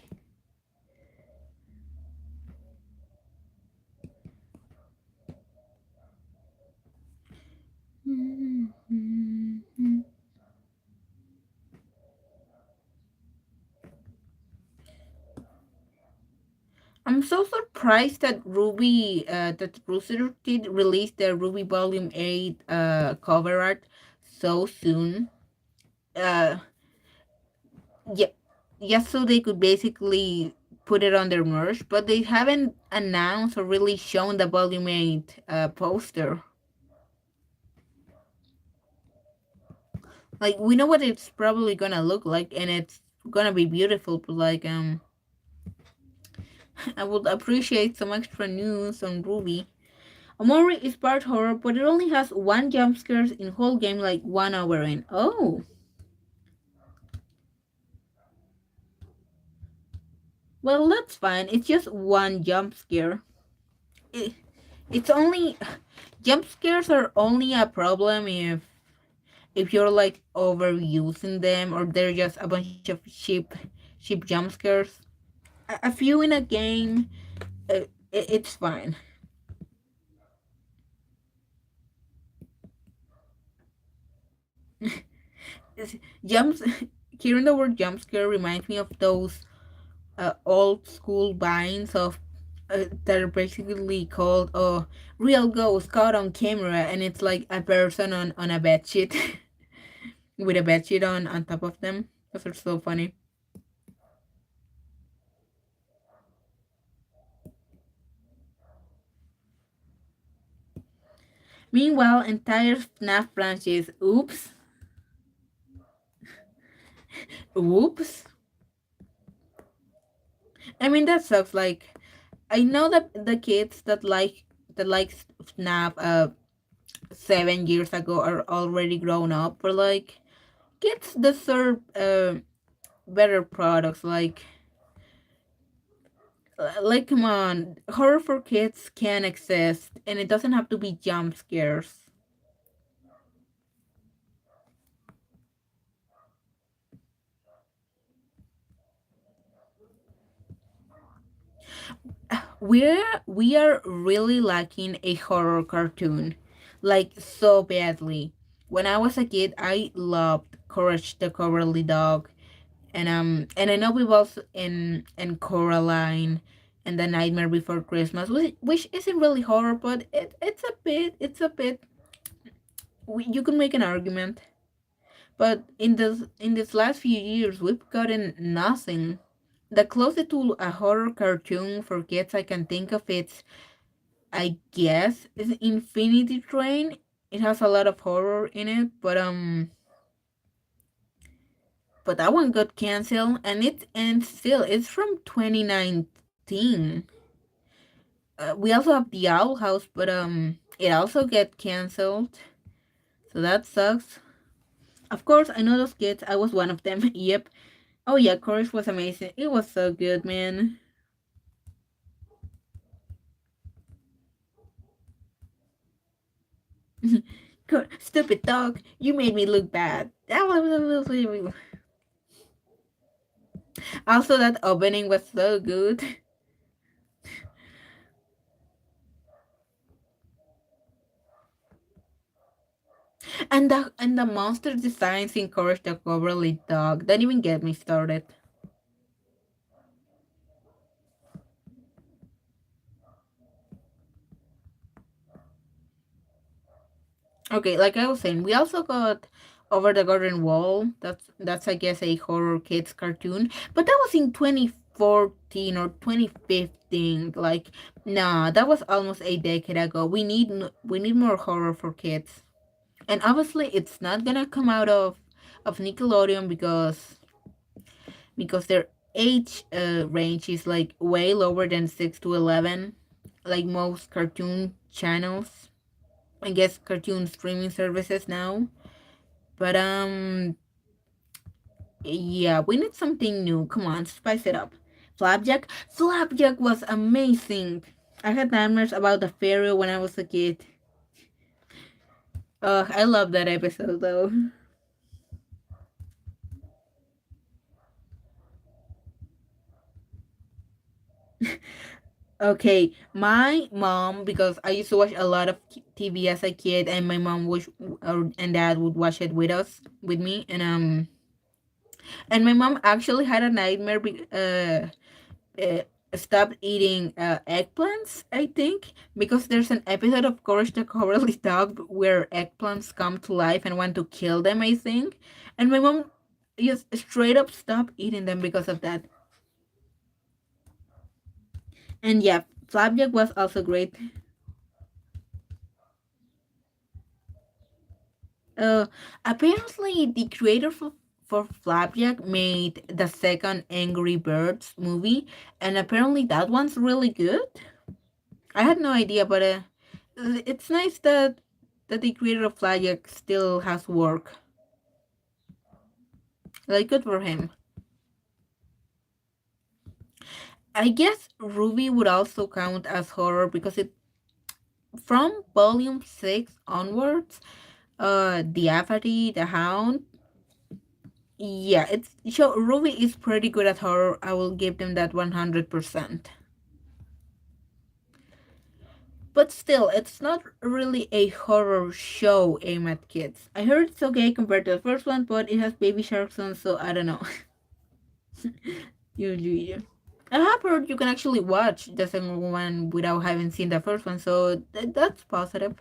I'm so surprised that Rooster did release the Ruby Volume 8 cover art so soon. Uh, yeah, just so they could basically put it on their merch, but they haven't announced or really shown the Volume 8 poster. Like, we know what it's probably gonna look like, and it's gonna be beautiful, but like, I would appreciate some extra news on Ruby. Amori is part horror, but it only has one jump scare in whole game, like 1 hour in. Oh, well, that's fine. It's just one jump scare. It, it's only jump scares are only a problem if you're like overusing them or they're just a bunch of cheap jump scares. A few in a game, it's fine. Jumps. Hearing the word jump scare reminds me of those old school vines of that are basically called real ghost caught on camera, and it's like a person on a bed sheet with a bed sheet on top of them. Those are so funny. Meanwhile, entire FNAF branches, oops. I mean that sucks. Like, I know that the kids that like FNAF 7 years ago are already grown up, but like kids deserve better products. Like come on, horror for kids can exist, and it doesn't have to be jump scares. We are really lacking a horror cartoon, like so badly. When I was a kid, I loved Courage the Cowardly Dog, and I know we've also in Coraline, and The Nightmare Before Christmas, which isn't really horror, but it's a bit. You can make an argument, but in this last few years, we've gotten nothing. The closest to a horror cartoon for kids I can think of, I guess it's Infinity Train. It has a lot of horror in it, but that one got canceled, and still it's from 2019. We also have the Owl House, but it also get canceled, so that sucks. Of course, I know those kids. I was one of them. Yep. Oh yeah, Chorus was amazing. It was so good, man. Stupid dog, you made me look bad. That was also that opening was so good. And the monster designs in Courage the Cowardly Dog. Don't even get me started. Okay, like I was saying, we also got Over the Garden Wall. That's I guess a horror kids cartoon, but that was in 2014 or 2015. Like, nah, that was almost a decade ago. We need more horror for kids, and obviously it's not gonna come out of Nickelodeon because their age range is like way lower than 6 to 11, like most cartoon channels. I guess cartoon streaming services now. But yeah, we need something new. Come on, spice it up. Flapjack was amazing. I had nightmares about the fairy when I was a kid. I love that episode though. Okay, my mom, because I used to watch a lot of TV as a kid, and my mom and dad would watch it with me, and my mom actually had a nightmare. Uh, Stopped eating eggplants, I think, because there's an episode of Courage the Cowardly Dog where eggplants come to life and want to kill them, I think, and my mom just straight up stopped eating them because of that. And yeah, Flapjack was also great. Uh, Apparently, the creator for Flapjack made the second Angry Birds movie, and apparently that one's really good. I had no idea, but it's nice that the creator of Flapjack still has work. Like, good for him. I guess Ruby would also count as horror because it from volume 6 onwards, the Apathy, the Hound, yeah, it's so Ruby is pretty good at horror. I will give them that 100%. But still, it's not really a horror show aimed at kids. I heard it's okay compared to the first one, but it has baby sharks on, so I don't know. You. I have heard you can actually watch the second one without having seen the first one, so that's positive.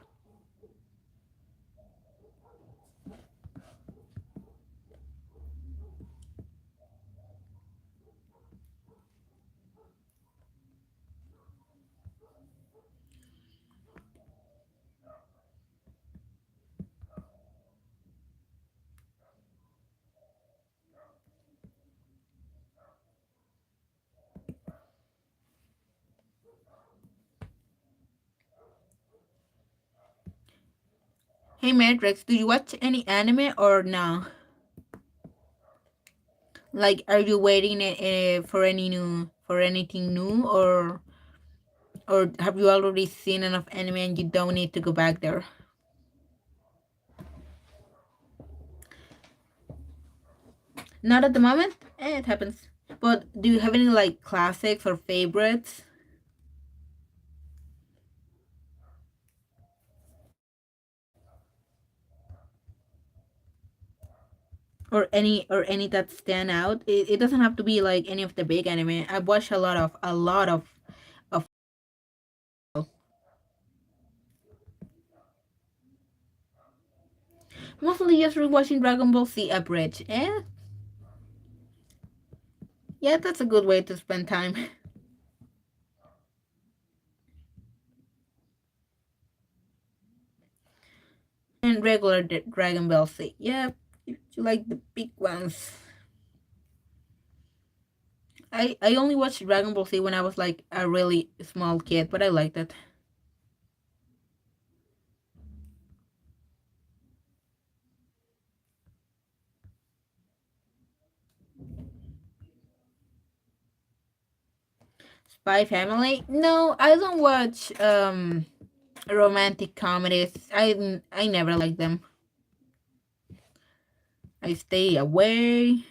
Hey Matrix, do you watch any anime or no? Like, are you waiting for anything new, or have you already seen enough anime and you don't need to go back there? Not at the moment. It happens. But do you have any like classics or favorites, or any that stand out? It doesn't have to be like any of the big anime. I've watched a lot of. Mostly just rewatching Dragon Ball Z Abridged. Yeah, that's a good way to spend time. And regular Dragon Ball Z. Yeah, if you like the big ones. I only watched Dragon Ball Z when I was like a really small kid, but I liked it. Spy Family? No, I don't watch romantic comedies. I never like them. I stay away.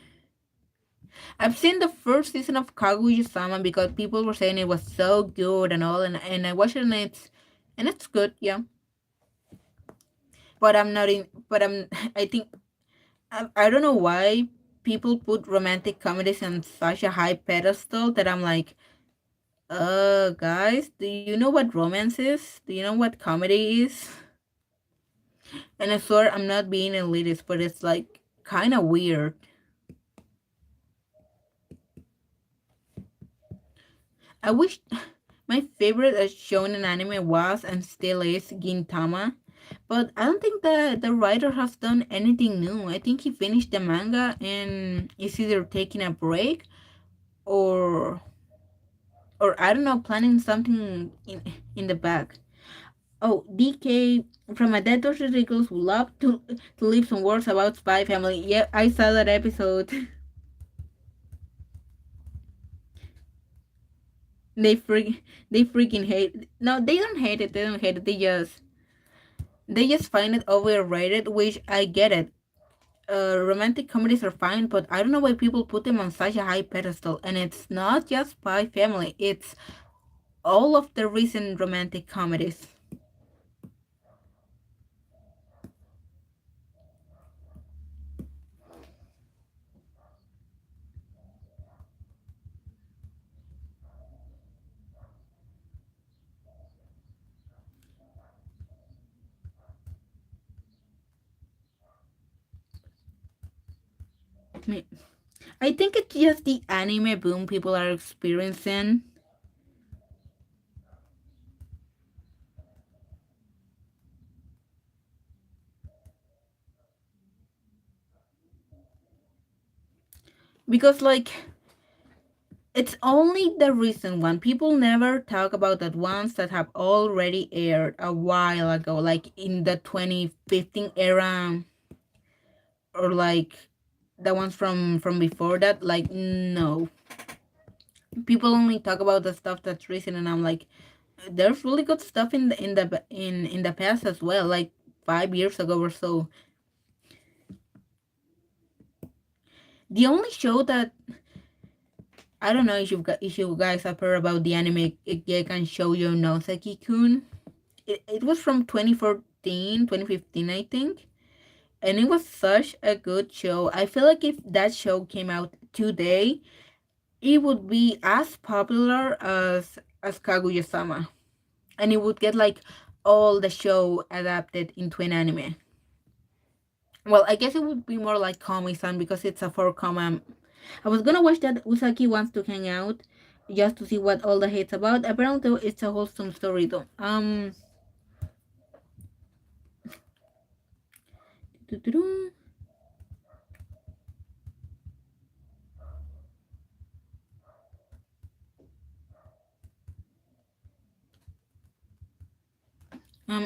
I've seen the first season of Kaguya-sama because people were saying it was so good and all, and I watched it and it's good, yeah. But I'm not in. But I'm. I think I don't know why people put romantic comedies on such a high pedestal that I'm like, guys, do you know what romance is? Do you know what comedy is? And I swear I'm not being elitist, but it's like kind of weird. I wish my favorite shown in anime was and still is Gintama, but I don't think that the writer has done anything new. I think he finished the manga and is either taking a break or or I don't know, planning something in the back. Oh, DK from a Dead Torture Ridiculous would love to leave some words about Spy Family. Yeah, I saw that episode. they freak they freaking hate. No, they don't hate it. They don't hate it. They just find it overrated, which I get it. Romantic comedies are fine, but I don't know why people put them on such a high pedestal. And it's not just Spy Family; it's all of the recent romantic comedies. I think it's just the anime boom people are experiencing. Because, like, it's only the recent one. People never talk about the ones that have already aired a while ago, like in the 2015 era, or like the ones from before that. Like, no, people only talk about the stuff that's recent, and I'm like, there's really good stuff in the past as well, like 5 years ago or so. The only show that I don't know if you guys have heard about the anime Gekan Shoujo no Seki-kun. It was from 2014, 2015, I think. And it was such a good show. I feel like if that show came out today, it would be as popular as Kaguya-sama. And it would get like all the show adapted into an anime. Well, I guess it would be more like Komi-san because it's a 4 comma. I was gonna watch that Usaki Wants to Hang Out just to see what all the hate's about. Apparently, it's a wholesome story though. Doo-doo-doo.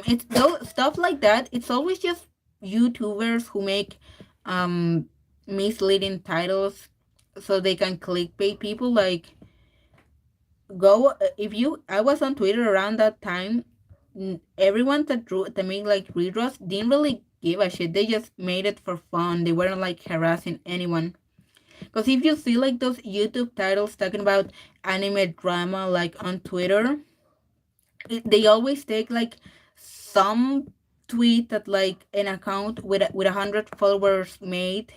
It's stuff like that. It's always just YouTubers who make um misleading titles so they can clickbait people. Like, go if you I was on Twitter around that time. Everyone that made like redraws didn't really give a shit. They just made it for fun. They weren't like harassing anyone. Because if you see like those YouTube titles talking about anime drama like on Twitter, they always take like some tweet that like an account with 100 followers made,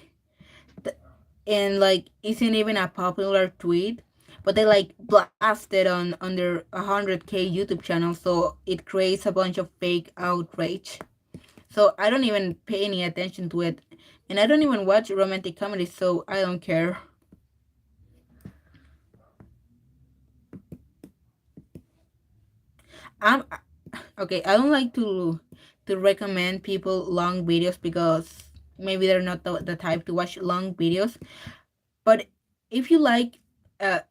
and like isn't even a popular tweet, but they like blast it on their 100K YouTube channel, so it creates a bunch of fake outrage. So I don't even pay any attention to it, and I don't even watch romantic comedies, so I don't care. I'm okay. I don't like to recommend people long videos because maybe they're not the type to watch long videos. But if you like uh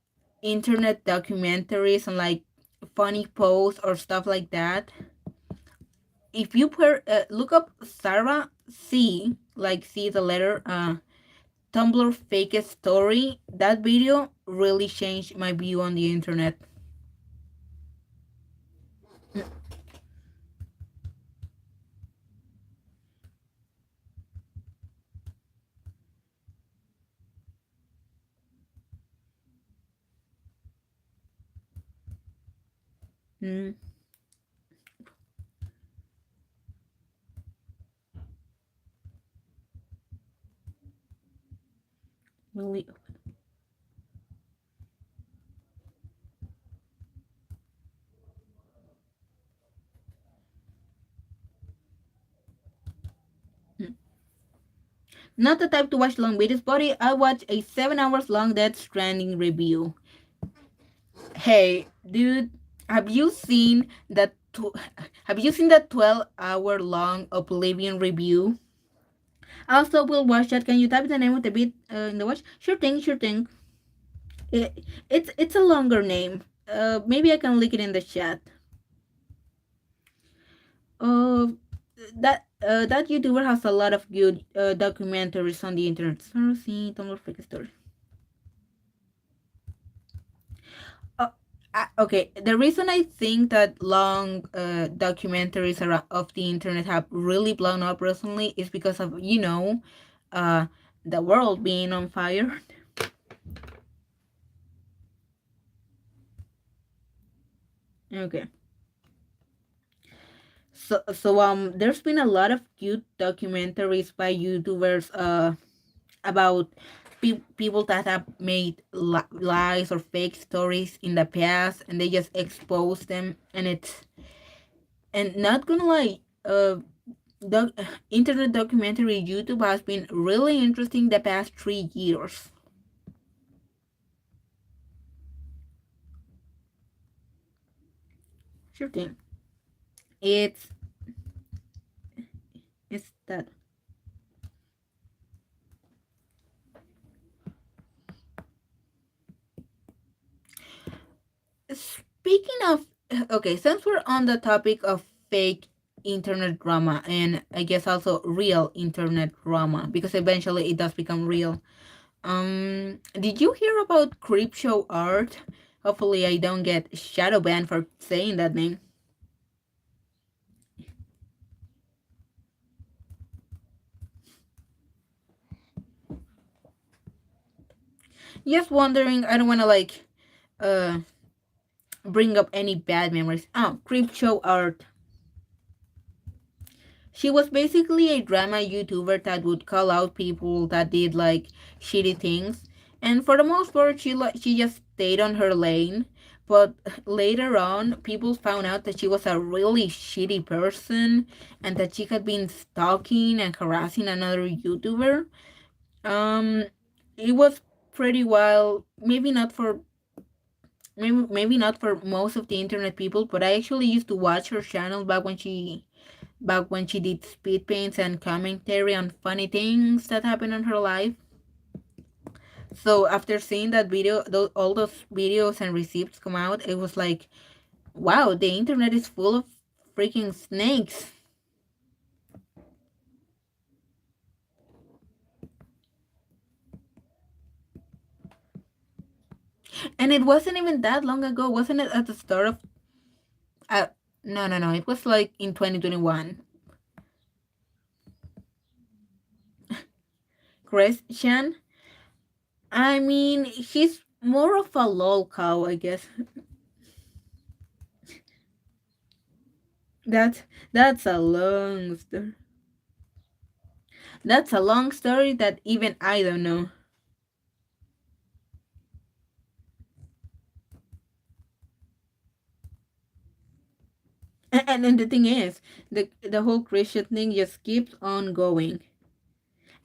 internet documentaries and like funny posts or stuff like that, if you look up Sarah C, like C the letter Tumblr fake story, that video really changed my view on the internet. Mm, really. Mm. Not the type to watch long videos, buddy. I watch a 7 hours long Death Stranding review. Hey, dude, have you seen that? Have you seen that 12-hour long Oblivion review? Also, we'll watch that. Can you type the name of the bit in the watch? Sure thing, sure thing. It's a longer name. Maybe I can link it in the chat. Uh, that YouTuber has a lot of good documentaries on the internet. Sorry, see, Tumblr fake story. Uh, okay, the reason I think that long documentaries of the internet have really blown up recently is because of uh, the world being on fire. Okay. So there's been a lot of cute documentaries by YouTubers about people that have made lies or fake stories in the past, and they just expose them, and not gonna lie, the internet documentary YouTube has been really interesting the past 3 years. Sure thing. It's it's that. Speaking of, okay, since we're on the topic of fake internet drama, and I guess also real internet drama, because eventually it does become real. Did you hear about creep show art? Hopefully I don't get shadow banned for saying that name. Just wondering, I don't wanna like uh bring up any bad memories. Oh, creep show art. She was basically a drama YouTuber that would call out people that did like shitty things, and for the most part, she just stayed on her lane. But later on, people found out that she was a really shitty person and that she had been stalking and harassing another YouTuber. Um, it was pretty wild. Maybe not for most of the internet people, but I actually used to watch her channel back when she did speed paints and commentary on funny things that happened in her life. So after seeing that video, all those videos and receipts come out, it was like, wow, the internet is freaking snakes. And it wasn't even that long ago, wasn't it? At the start of uh, no, it was like in 2021. Christian, I mean, he's more of a lol cow, I guess. That's that's a long story. That's a long story that even I don't know. And the thing is, the whole Christian thing just keeps on going,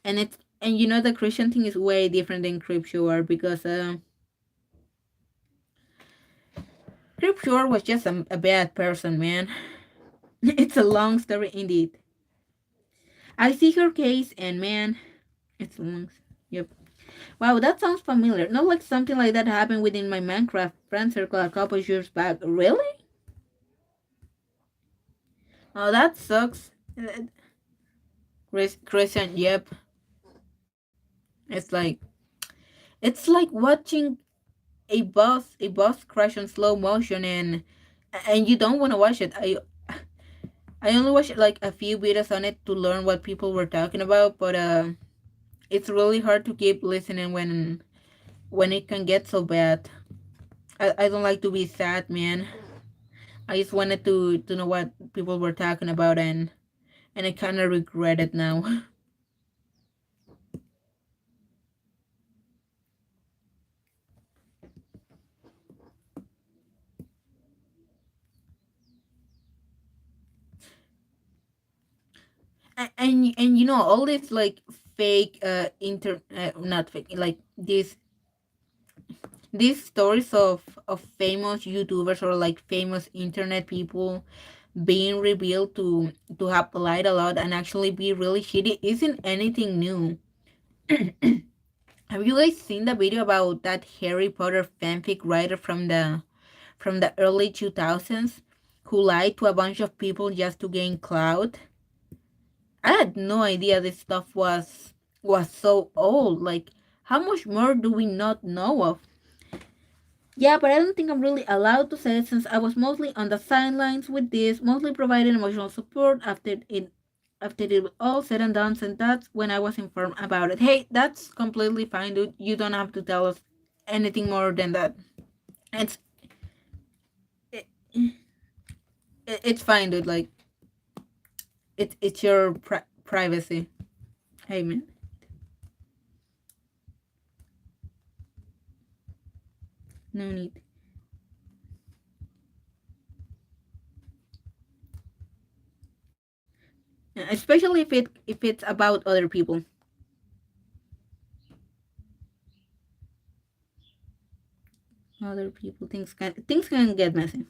and you know the Christian thing is way different than Crypture because Crypture was just a bad person, man. It's a long story indeed. I see her case, and man, it's long. Yep. Wow, that sounds familiar. Not like something like that happened within my Minecraft friend circle a couple years back. Really? Oh, that sucks. Christian, yep. It's like it's like watching a bus crash in slow motion, and you don't want to watch it. I only watched like a few videos on it to learn what people were talking about, but it's really hard to keep listening when it can get so bad. I don't like to be sad, man. I just wanted to know what people were talking about, and I kind of regret it now. And you know all this like fake not fake, like these stories of famous YouTubers or like famous internet people being revealed to have lied a lot and actually be really shitty isn't anything new. Have you guys seen the video about that Harry Potter fanfic writer from the early 2000s who lied to a bunch of people just to gain clout? I had no idea this stuff was so old. Like, how much more do we not know of? Yeah, but I don't think I'm really allowed to say it since I was mostly on the sidelines with this, mostly providing emotional support after it was all said and done, and that's when I was informed about it. Hey, that's completely fine, dude. You don't have to tell us anything more than that. It's it, it's fine, dude. Like it's your privacy. Hey, man. No need. Especially if it's about other people. Other people things can get messy.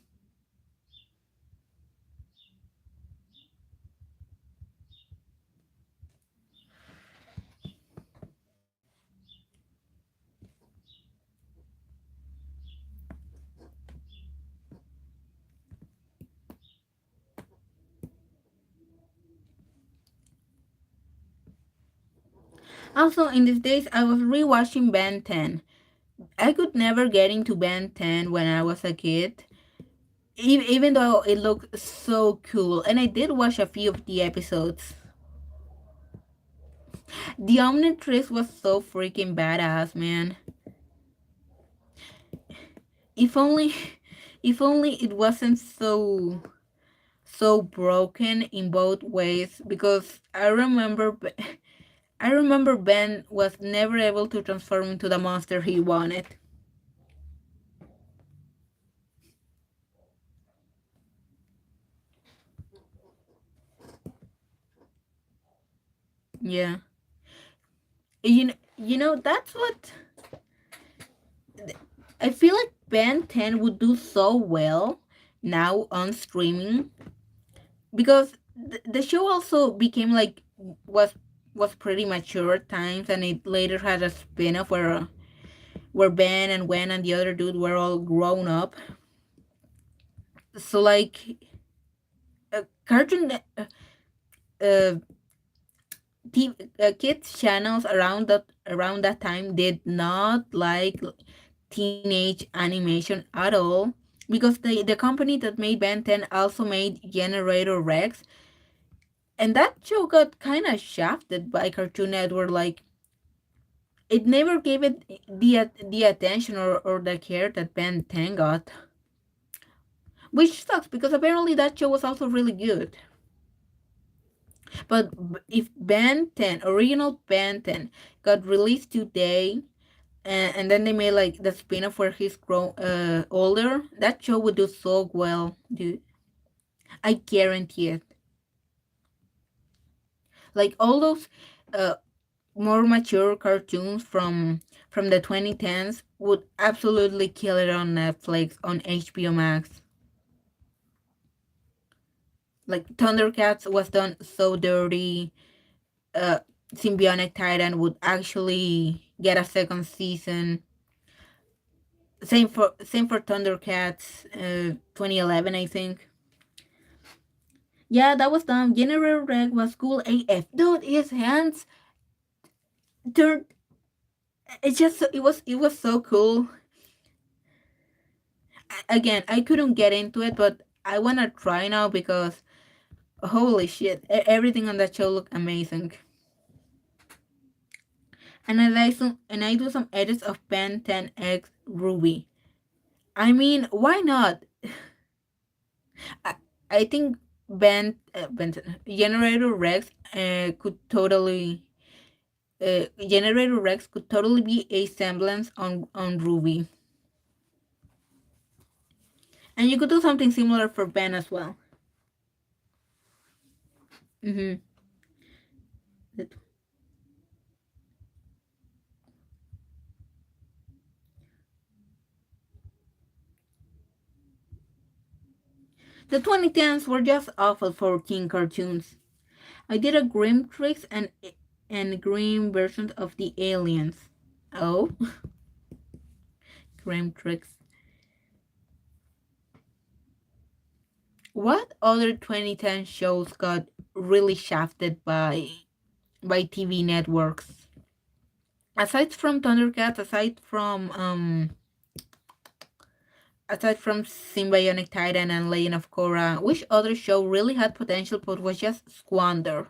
Also, in these days, I was rewatching Ben 10. I could never get into Ben 10 when I was a kid, even though it looked so cool. And I did watch a few of the episodes. The Omnitrix was so freaking badass, man. If only, if only it wasn't so broken in both ways. Because I remember Ben was never able to transform into the monster he wanted. Yeah. You know that's what I feel like Ben 10 would do so well now on streaming because the show also became like was was pretty mature at times, and it later had a spin-off where Ben and Gwen and the other dude were all grown up. So like Cartoon uh, kids channels around that time did not like teenage animation at all, because the company that made Ben 10 also made Generator Rex, and that show got kind of shafted by Cartoon Network. Like, it never gave it the attention or the care that Ben 10 got, which sucks because apparently that show was also really good. But if Ben 10, original Ben 10, got released today, and then they made like the spin-off where he's grown older, that show would do so well, dude. I guarantee it. Like all those uh, more mature cartoons from the 2010s would absolutely kill it on Netflix, on HBO Max. Like Thundercats was done so dirty. Uh, Symbionic Titan would actually get a second season. Same for Thundercats, 2011, I think. Yeah, that was done. General Reg was cool AF. Dude, his hands turned. It was so cool. Again, I couldn't get into it, but I wanna try now because holy shit, everything on that show looked amazing. And I do some edits of Ben 10X Ruby. I mean, why not? I, I think Ben Generator Rex Generator Rex could totally be a semblance on Ruby, and you could do something similar for Ben as well. Mm-hmm. The 2010s were just awful for teen cartoons. I did a grim tricks and grim versions of the aliens. Oh, grim tricks. What other 2010 shows got really shafted by TV networks? Aside from Thundercats, aside from Symbionic Titan and Legend of Korra, which other show really had potential but was just squandered?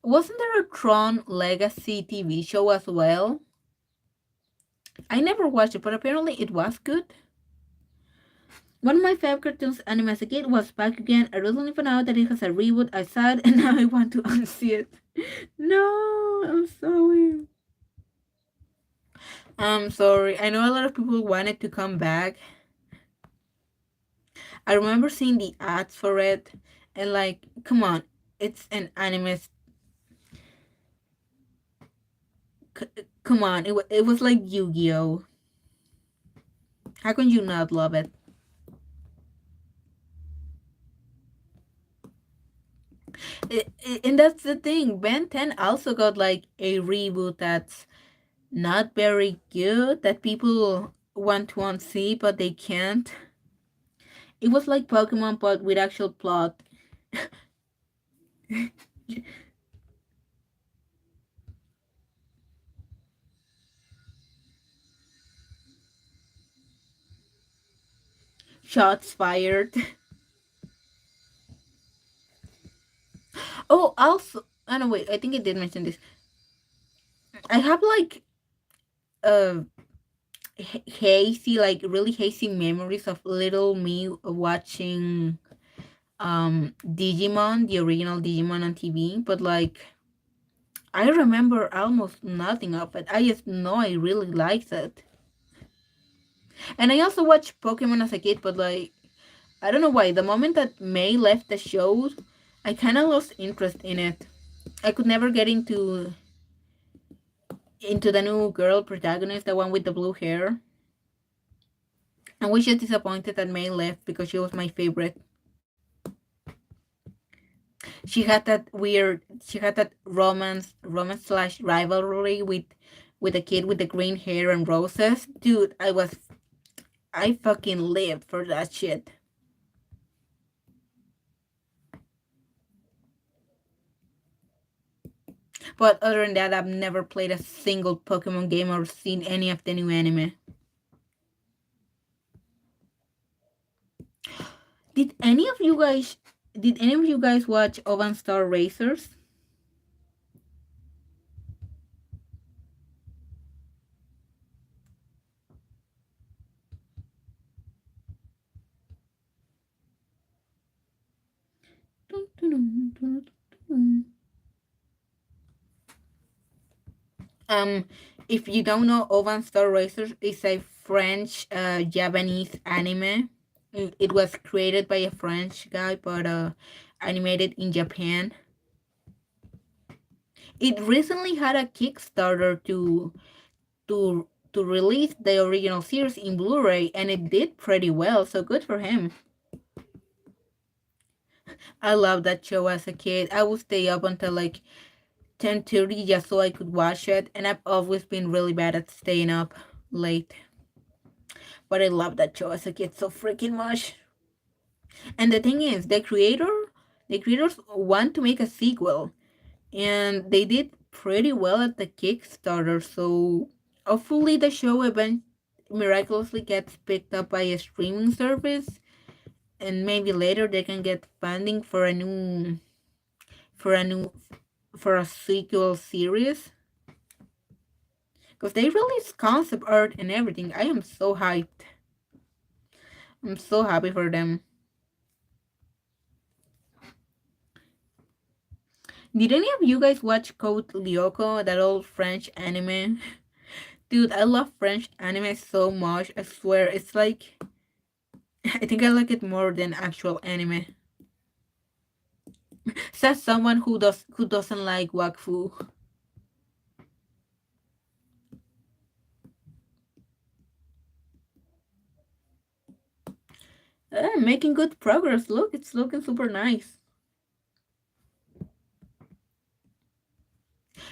Wasn't there a Tron Legacy TV show as well? I never watched it, but apparently it was good. One of my favorite cartoons anime as a kid was Bakugan. I recently found out that it has a reboot. I saw it and now I want to unsee it. No, I'm sorry. I'm sorry. I know a lot of people wanted to come back. I remember seeing the ads for it and like, come on, it's an anime. Come on, it was like Yu-Gi-Oh. How can you not love it? And that's the thing. Ben 10 also got like a reboot that's not very good, that people want to unsee but they can't. It was like Pokemon but with actual plot. Shots fired. Oh, also, oh no, wait, I think I did mention this. I have like uh hazy, like really hazy memories of little me watching Digimon, the original Digimon on TV, but like I remember almost nothing of it. I just know I really liked it. And I also watched Pokemon as a kid, but like I don't know why. The moment that May left the show, I kind of lost interest in it. I could never get into the new girl protagonist, the one with the blue hair. I was just disappointed that May left because she was my favorite. She had that romance slash rivalry with the kid with the green hair and roses. Dude, I fucking lived for that shit. But other than that, I've never played a single Pokemon game or seen any of the new anime. Did any of you guys did any of you guys watch Ovan Star Racers? Um, if you don't know, Ovan Star Racers is a French Japanese anime. It was created by a French guy, but animated in Japan. It recently had a Kickstarter to release the original series in Blu-ray, and it did pretty well. So good for him. I loved that show as a kid. I would stay up until like 10:30 just so I could watch it, and I've always been really bad at staying up late. But I loved that show as a kid so freaking much. And the thing is, the creators want to make a sequel, and they did pretty well at the Kickstarter. So hopefully, the show event miraculously gets picked up by a streaming service, and maybe later they can get funding for a new for a sequel series. Because they release concept art and everything. I am so hyped. I'm so happy for them. Did any of you guys watch Code Lyoko, that old French anime? Dude, I love French anime so much. I swear, it's like I think I like it more than actual anime. Says someone who doesn't like wakfu. Making good progress. Look, it's looking super nice.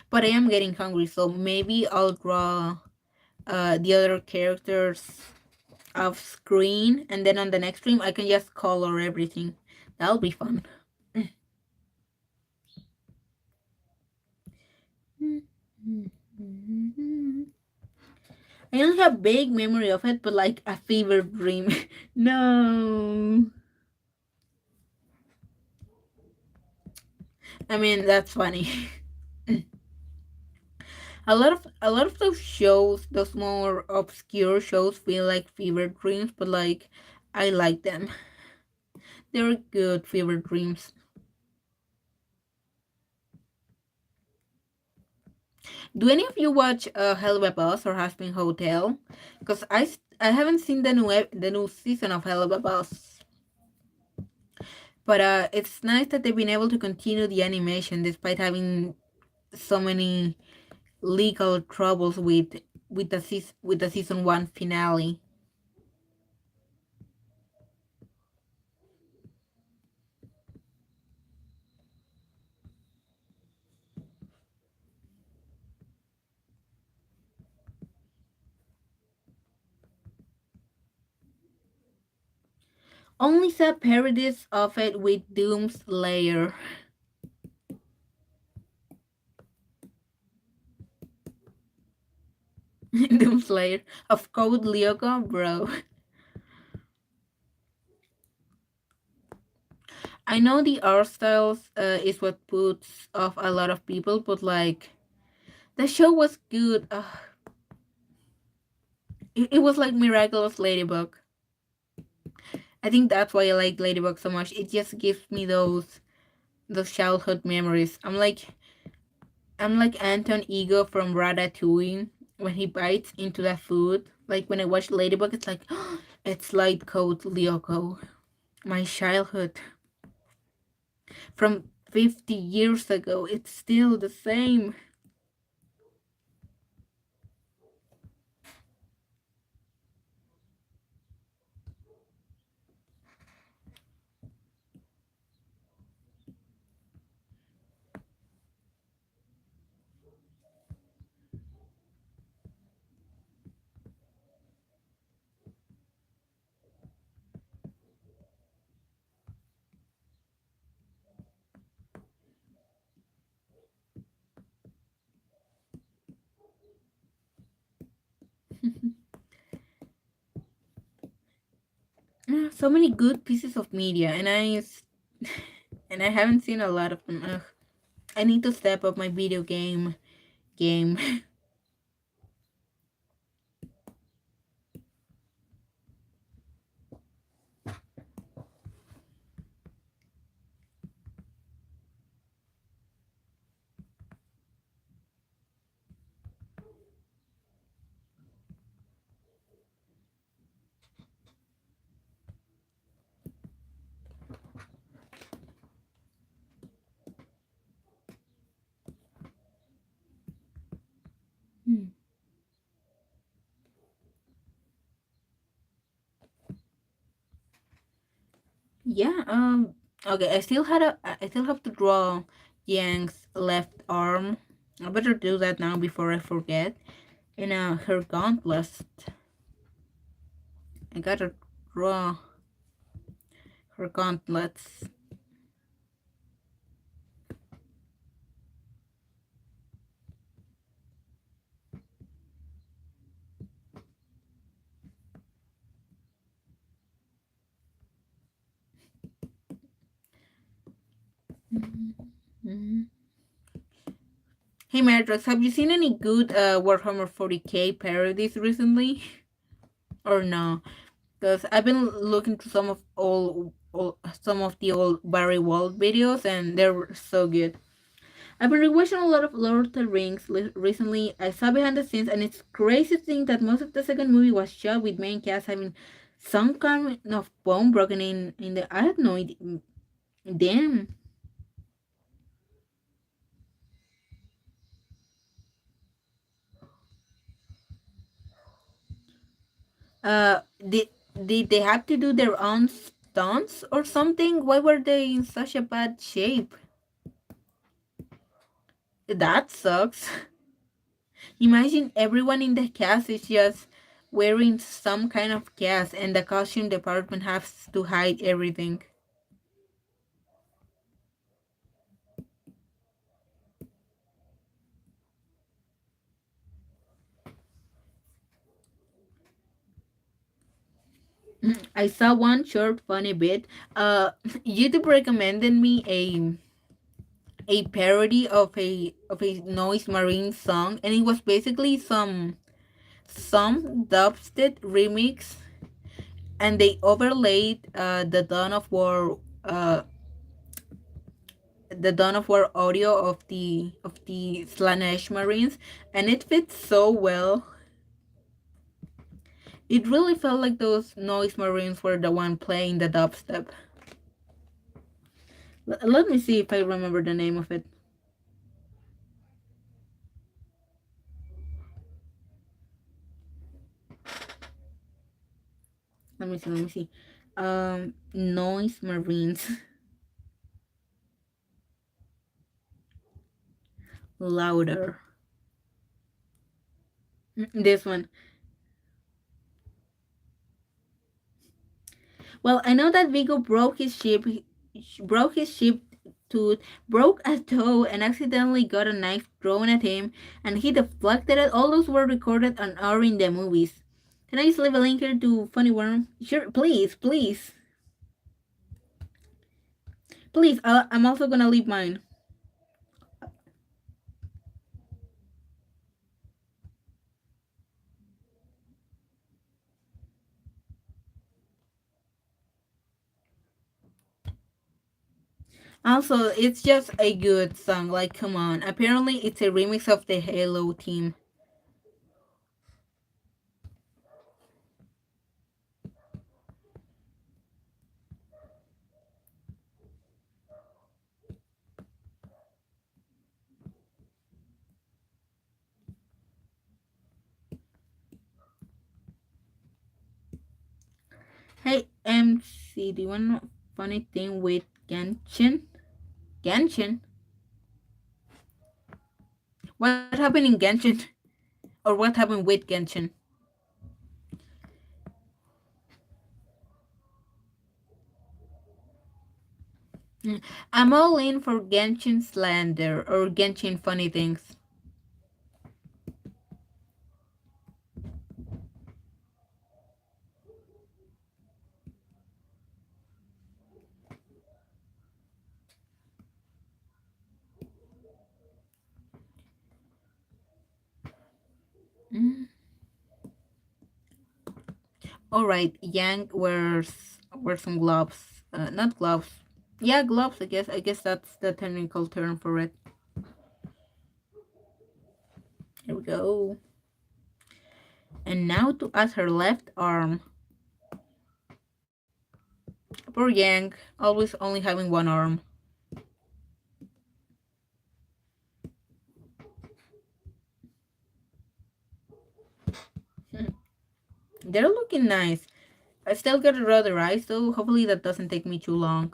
But I am getting hungry, so maybe I'll draw the other characters off screen, and then on the next stream I can just color everything. That'll be fun. I don't have big memory of it, but like a fever dream. No. I mean, that's funny. A lot of those shows, those more obscure shows, feel like fever dreams, but like I like them. They're good fever dreams. Do any of you watch Hell of a Boss or Hasbin Hotel? Because I haven't seen the new season of Hell of a Boss, but it's nice that they've been able to continue the animation despite having so many legal troubles with the season one finale. Only saw parodies of it with Doomslayer. Doomslayer of Code Lyoko, bro. I know the art styles is what puts off a lot of people, but like the show was good. It was like Miraculous Ladybug. I think that's why I like Ladybug so much. It just gives me those childhood memories. I'm like Anton Ego from Ratatouille when he bites into that food. Like when I watch Ladybug, it's like it's like Code Lyoko. My childhood from 50 years ago. It's still the same. So many good pieces of media, and and I haven't seen a lot of them. Ugh. I need to step up my video game. Hmm. Yeah. Okay. I still have to draw Yang's left arm. I better do that now before I forget. And her gauntlets. I gotta draw her gauntlets. Mhm. Hey Matrix, have you seen any good Warhammer 40k parodies recently? Or no? Because I've been looking to some of the old Barry Wald videos, and they're so good. I've been rewatching a lot of Lord of the Rings recently. I saw behind the scenes, and it's crazy to think that most of the second movie was shot with main cast having some kind of bone broken in the. I don't know. Damn. Did they have to do their own stunts or something? Why were they in such a bad shape? That sucks. Imagine everyone in the cast is just wearing some kind of cast, and the costume department has to hide everything. I saw one short funny bit. YouTube recommended me a parody of a Noise Marine song, and it was basically some dubstep remix, and they overlaid the Dawn of War audio of the Slanesh Marines, and it fits so well. It really felt like those Noise Marines were the one playing the dubstep. Let me see if I remember the name of it. Let me see. Let me see. Noise Marines louder. This one. Well, I know that Vigo broke his ship tooth, broke a toe, and accidentally got a knife thrown at him, and he deflected it. All those were recorded and are in the movies. Can I just leave a link here to Funny Worm? Sure, please, please, please. I'm also gonna leave mine. Also, it's just a good song. Like, come on. Apparently, it's a remix of the Halo theme. Hey, MC, do you want to know funny thing with Genshin? Genshin? What happened in Genshin? Or what happened with Genshin? Mm, I'm all in for Genshin slander or Genshin funny things. All right, Yang wears some gloves. Not gloves. Yeah, gloves. I guess. I guess that's the technical term for it. Here we go. And now to add her left arm. Poor Yang, always only having one arm. They're looking nice. I still gotta draw their eyes though. Hopefully that doesn't take me too long.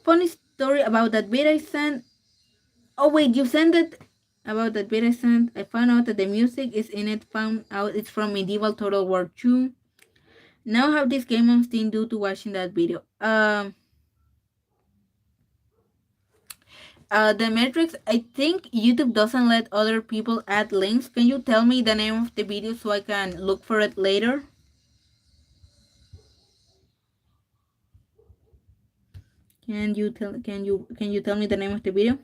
Funny story about that bit I sent. Oh wait, you sent it about that bit I sent. I found out that the music is in it. Found out it's from Medieval Total War 2. Now how this game on Steam due to watching that video. The metrics, I think YouTube doesn't let other people add links. Can you tell me the name of the video so I can look for it later? Can you tell me the name of the video?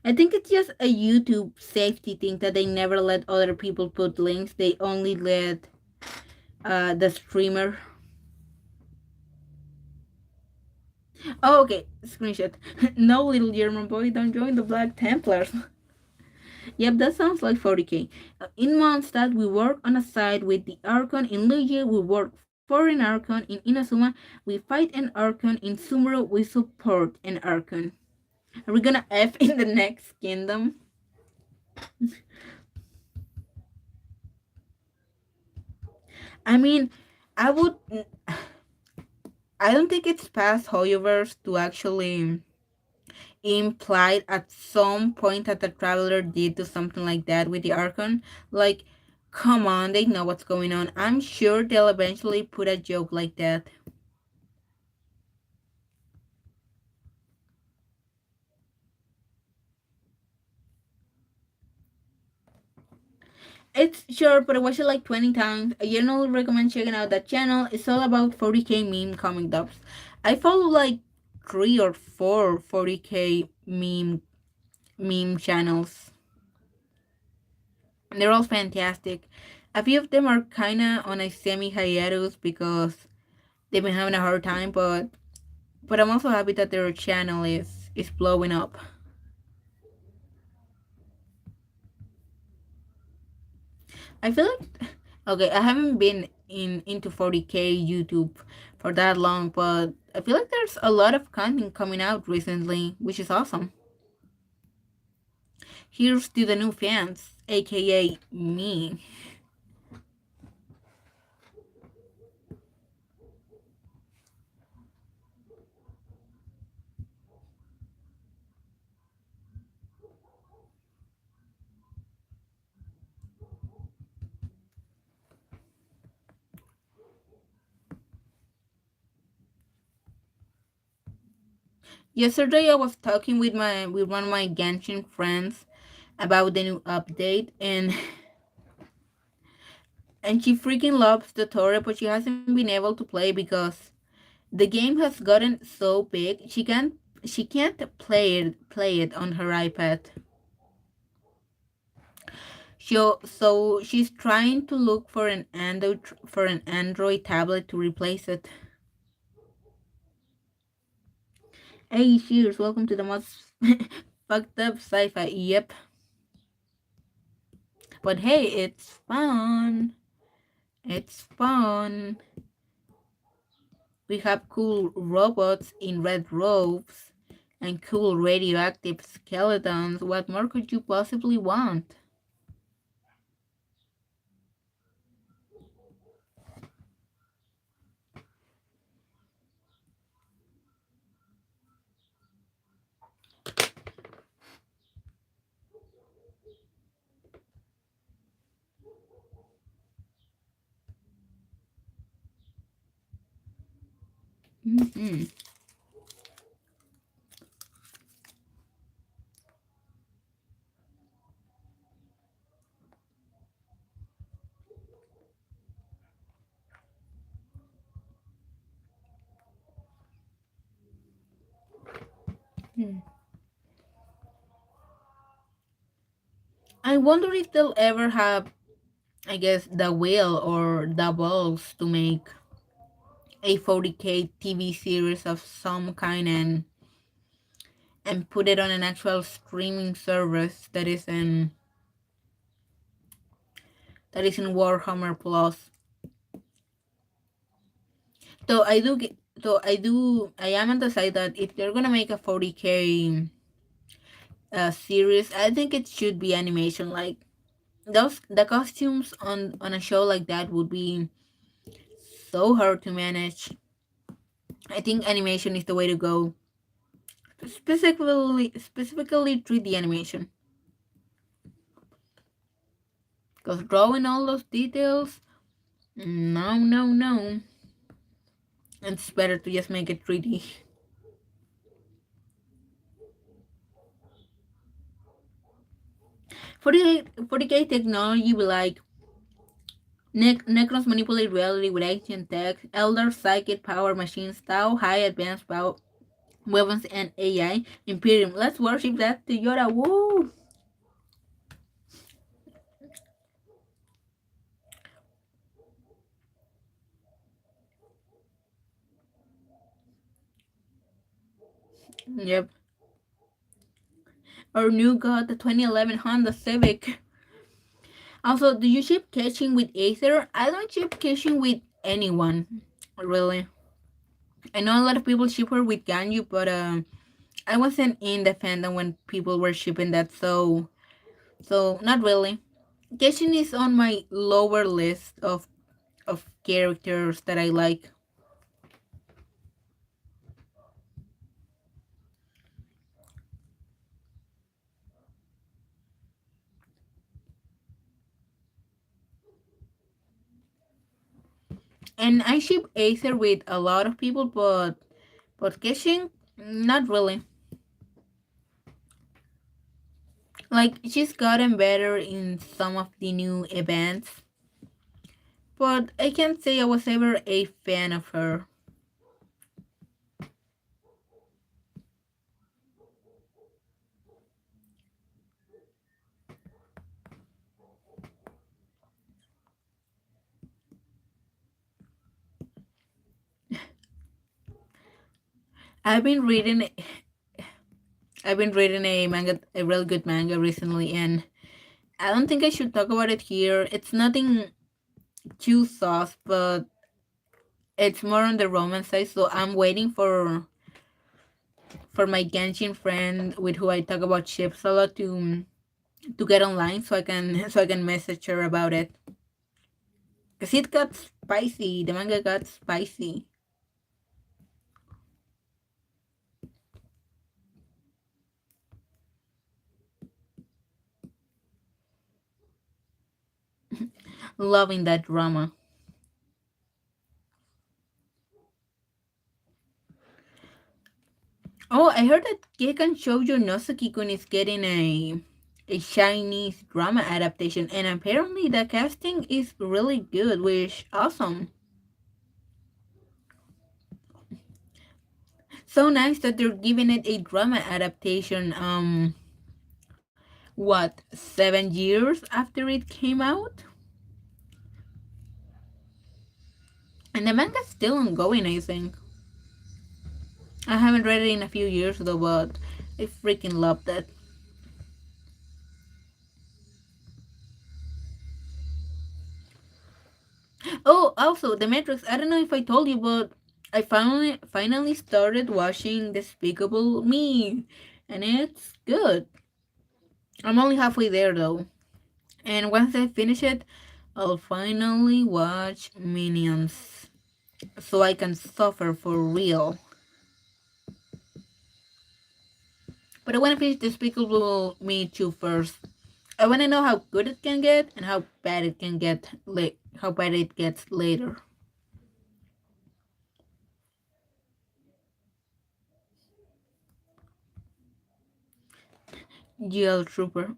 I think it's just a YouTube safety thing that they never let other people put links. They only let the streamer. Oh, okay. Screenshot. No, little German boy, don't join the Black Templars. Yep, that sounds like 40k. In Mondstadt, we work on a side with the Archon. In Luigi, we work for an Archon. In Inazuma, we fight an Archon. In Sumuro, we support an Archon. Are we gonna F in the next kingdom? I mean, I would. I don't think it's past Hoyoverse to actually imply at some point that the Traveler did do something like that with the Archon. Like, come on, they know what's going on. I'm sure they'll eventually put a joke like that. It's short, but I watched it like 20 times. I generally recommend checking out that channel. It's all about 40k meme comic dubs. I follow like 3 or 4 40k meme channels. They're all fantastic. A few of them are kinda on a semi hiatus because they've been having a hard time, but I'm also happy that their channel is blowing up. I feel like okay, I haven't been into 40k YouTube for that long, but I feel like there's a lot of content coming out recently, which is awesome. Here's to the new fans, aka me. Yesterday I was talking with one of my Genshin friends about the new update and she freaking loves the tutorial, but she hasn't been able to play because the game has gotten so big she can't play it on her iPad. So she's trying to look for an Android tablet to replace it. Hey, cheers! Welcome to the most fucked up sci-fi. Yep, but hey, it's fun. It's fun. We have cool robots in red robes and cool radioactive skeletons. What more could you possibly want? Mm-hmm. I wonder if they'll ever have, I guess, the will or the balls to make a 40K TV series of some kind and put it on an actual streaming service that is in Warhammer Plus. Though I do get, I am on the side that if they're gonna make a 40K series, I think it should be animation. Like the costumes on a show like that would be so hard to manage. I think animation is the way to go. Specifically 3D animation. Because drawing all those details, no, no, no. It's better to just make it 3D. 40K technology will like Necrons manipulate reality with ancient tech, Eldar psychic power machines, Tau high advanced power weapons and AI, Imperium. Let's worship that to Yoda. Woo! Yep. Our new god, the 2011 Honda Civic. Also, do you ship catching with Aether? I don't ship catching with anyone, really. I know a lot of people ship her with Ganyu, but I wasn't in the fandom when people were shipping that, so not really. Genshin is on my lower list of characters that I like. And I ship Aether with a lot of people, but Genshin, not really. Like she's gotten better in some of the new events, but I can't say I was ever a fan of her. I've been reading I've been reading a real good manga recently, and I don't think I should talk about it here. It's nothing too soft, but it's more on the romance side. So I'm waiting for my Genshin friend with who I talk about ships a lot to get online so I can message her about it. Cause it got spicy. The manga got spicy. Loving that drama. Oh, I heard that Gekan Shoujo Nosuki-kun is getting a Chinese drama adaptation, and apparently the casting is really good, which awesome. So nice that they're giving it a drama adaptation. What 7 years after it came out, and the manga's still ongoing. I think I haven't read it in a few years though, but I freaking loved it. Oh, also the Matrix. I don't know if I told you, but I finally started watching Despicable Me, and it's good. I'm only halfway there though, and once I finish it, I'll finally watch Minions, so I can suffer for real. But I want to finish Despicable Me 2 first. I want to know how good it can get and how bad it can get. How bad it gets later. GL Trooper.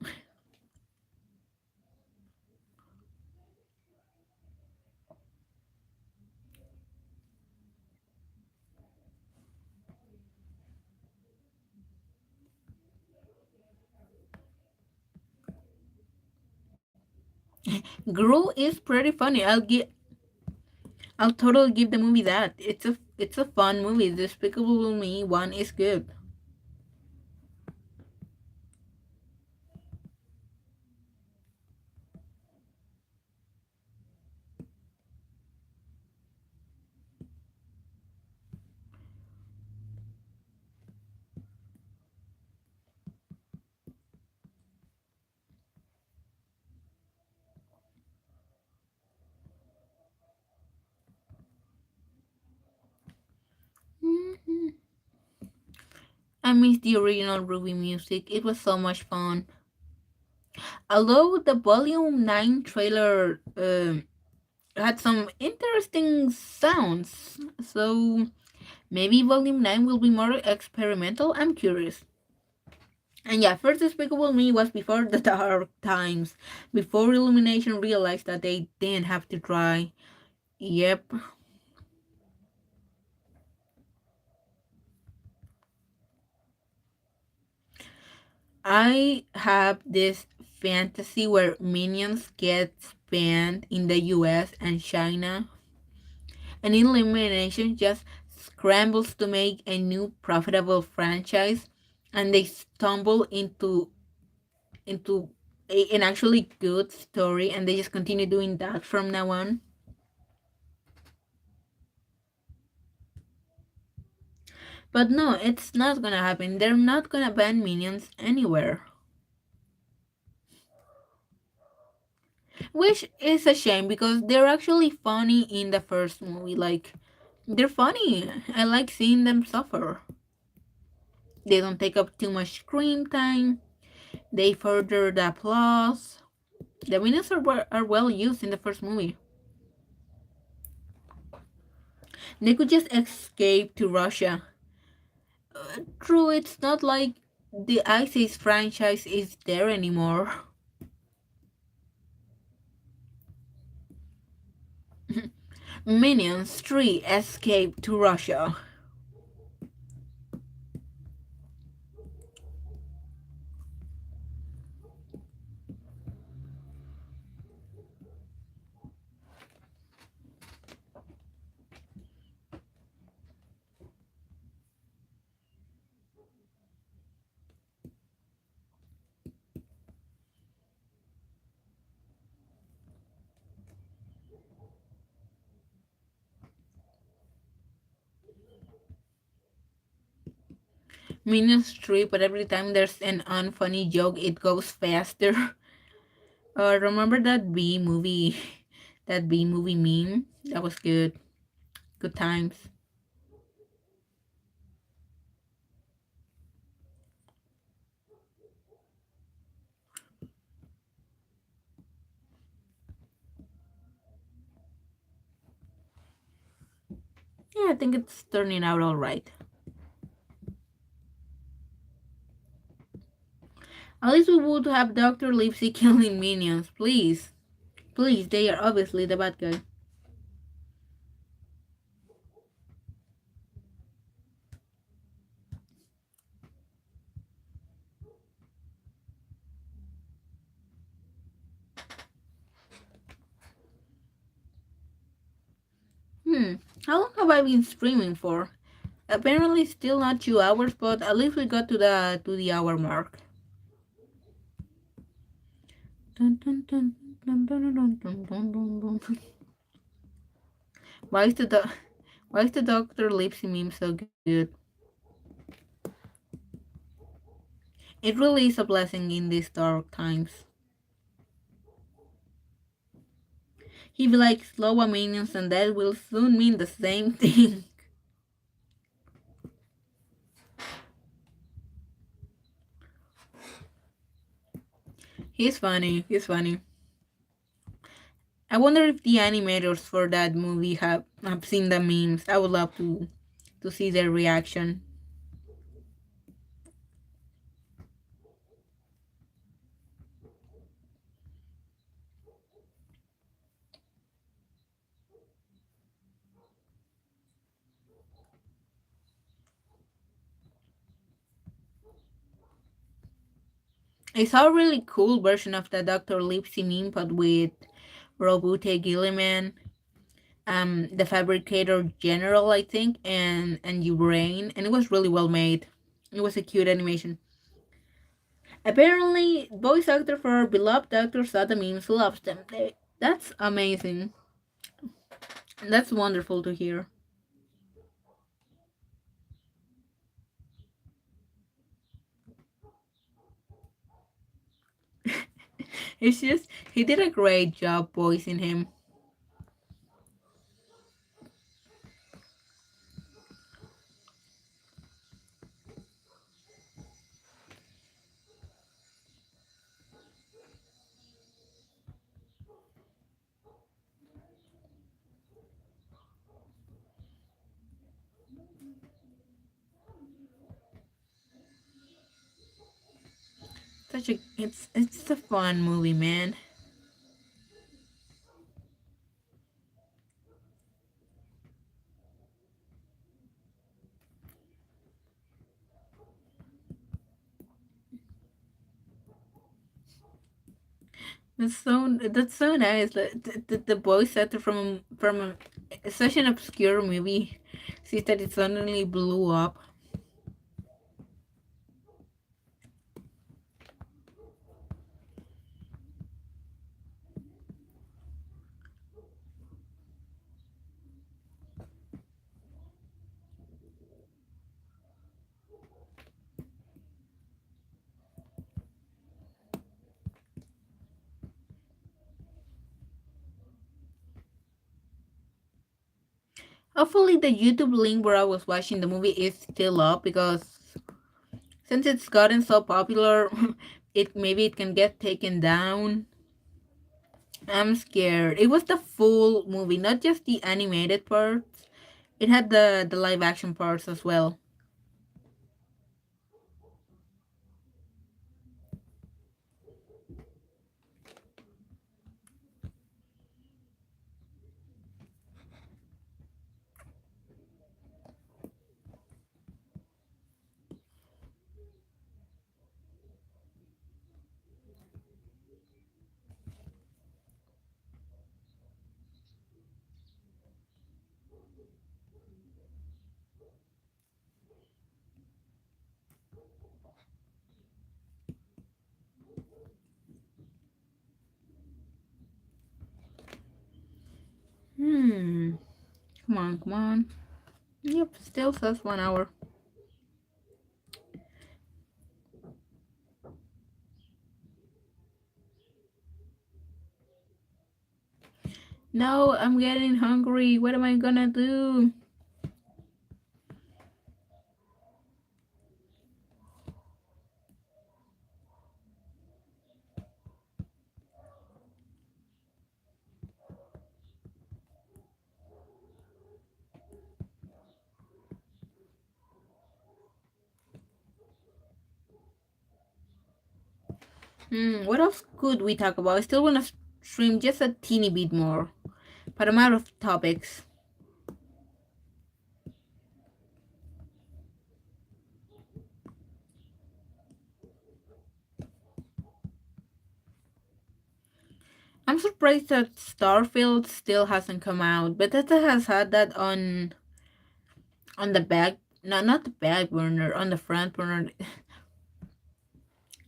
Gru is pretty funny. I'll totally give the movie that. It's a fun movie. Despicable Me 1 is good. Mhm. I miss the original Ruby music. It was so much fun. Although the Volume 9 trailer had some interesting sounds, so maybe Volume 9 will be more experimental. I'm curious. And yeah, first Despicable Me was before the dark times, before Illumination realized that they didn't have to try. Yep, I have this fantasy where Minions get banned in the US and China, and Illumination just scrambles to make a new profitable franchise, and they stumble into an actually good story, and they just continue doing that from now on. But no, it's not gonna happen. They're not gonna ban Minions anywhere. Which is a shame because they're actually funny in the first movie. Like, they're funny. I like seeing them suffer. They don't take up too much screen time. They further the applause. The minions are well used in the first movie. They could just escape to Russia. True, it's not like the ISIS franchise is there anymore. Minions 3 Escape to Russia. Minions 3, but every time there's an unfunny joke, it goes faster. Remember that B movie, that B movie meme? That was good. Good times. Yeah, I think it's turning out all right. At least we would have Dr. Livesey killing minions, please. Please, they are obviously the bad guy. Hmm, how long have I been streaming for? Apparently still not 2 hours, but at least we got to the hour mark. Dun, dun, dun, dun, dun, dun, dun, dun, dun, dun. Why is why is the Dr. Livesey meme so good? It really is a blessing in these dark times. He'd be like, slow a minions and that will soon mean the same thing. He's funny, he's funny. I wonder if the animators for that movie have seen the memes. I would love to see their reaction. I saw a really cool version of the Dr. Lipsy meme pod with Rwby Gilliman, the Fabricator General, I think, and Ukraine, and it was really well made. It was a cute animation. Apparently, voice actor for our beloved Dr. saw the memes, loves them. That's amazing. That's wonderful to hear. It's just, he did a great job voicing him. It's a fun movie, man. That's so nice. The voice actor such an obscure movie sees that it suddenly blew up. Hopefully, the YouTube link where I was watching the movie is still up because since it's gotten so popular, it can get taken down. I'm scared. It was the full movie, not just the animated parts. It had the live action parts as well. Hmm. Come on, come on. Yep, still says 1 hour. No, I'm getting hungry. What am I gonna do? What else could we talk about? I still wanna stream just a teeny bit more, but I'm out of topics. I'm surprised that Starfield still hasn't come out. Bethesda has had that on the back, no, not the back burner, on the front burner.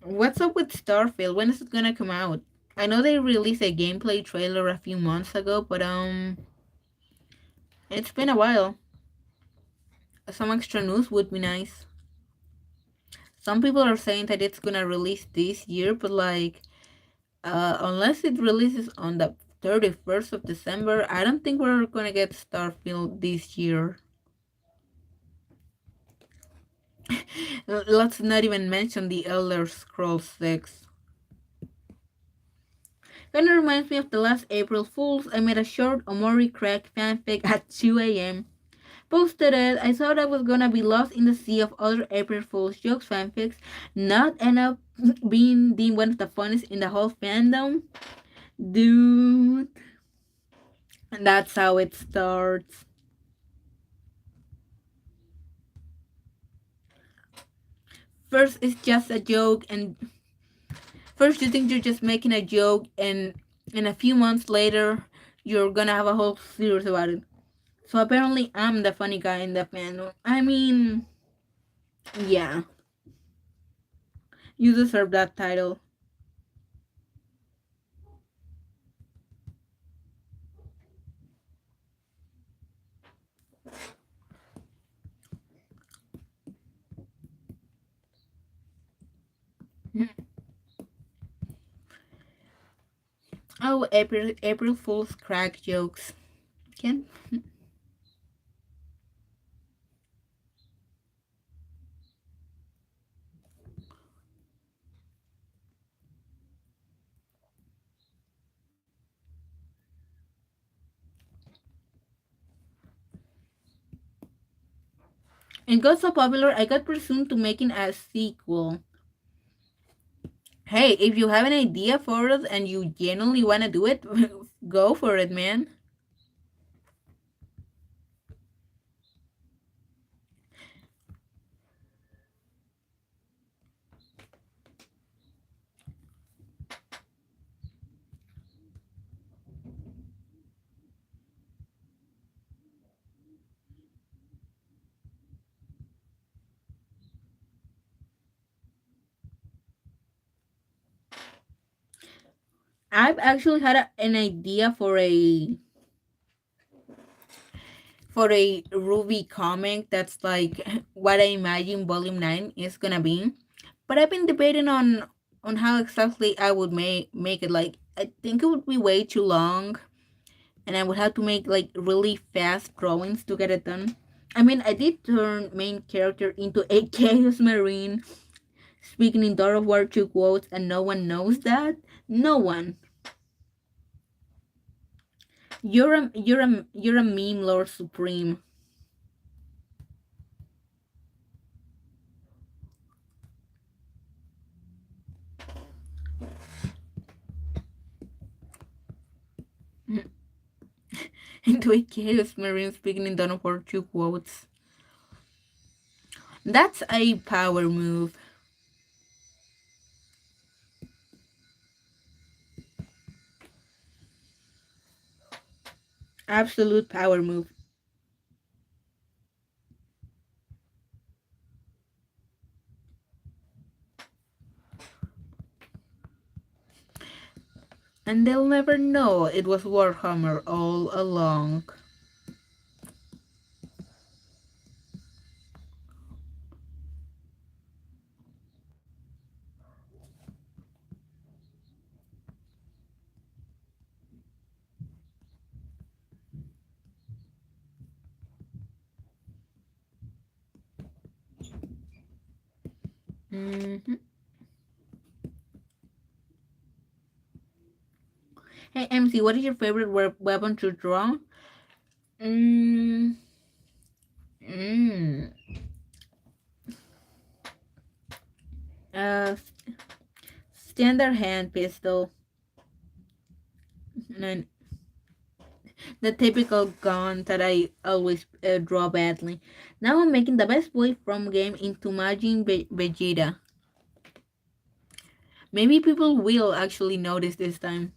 What's up with Starfield? When is it gonna come out? I know they released a gameplay trailer a few months ago, but it's been a while. Some extra news would be nice. Some people are saying that it's gonna release this year, but like, unless it releases on the 31st of December, I don't think we're gonna get Starfield this year. Let's not even mention the Elder Scrolls 6. Kinda reminds me of the last April Fools. I made a short Omori Crack fanfic at 2 a.m. Posted it. I thought I was gonna be lost in the sea of other April Fool's jokes fanfics, not end up being deemed one of the funniest in the whole fandom. Dude. And that's how it starts. First, it's just a joke, and First, you think you're just making a joke, and a few months later, you're gonna have a whole series about it. So apparently, I'm the funny guy in the fandom. I mean, yeah, you deserve that title. Oh, April Fool's crack jokes. Can it got so popular, I got presumed to making a sequel. Hey, if you have an idea for it and you genuinely want to do it, go for it, man. I've actually had an idea for a Ruby comic that's like what I imagine Volume 9 is gonna be. But I've been debating on how exactly I would make it. Like I think it would be way too long, and I would have to make like really fast drawings to get it done. I mean, I did turn main character into a Chaos Marine, speaking in God of War 2 quotes, and no one knows that. No one. You're a meme lord supreme. Into a Chaos Marine speaking in God of War 2 quotes. That's a power move. Absolute power move. And they'll never know it was Warhammer all along. Hmm. Hey MC, what is your favorite weapon to draw? Mm, mm, uh, standard hand pistol. And the typical gun that I always draw badly. Now I'm making the best boy from game into Majin Vegeta. Maybe people will actually notice this time.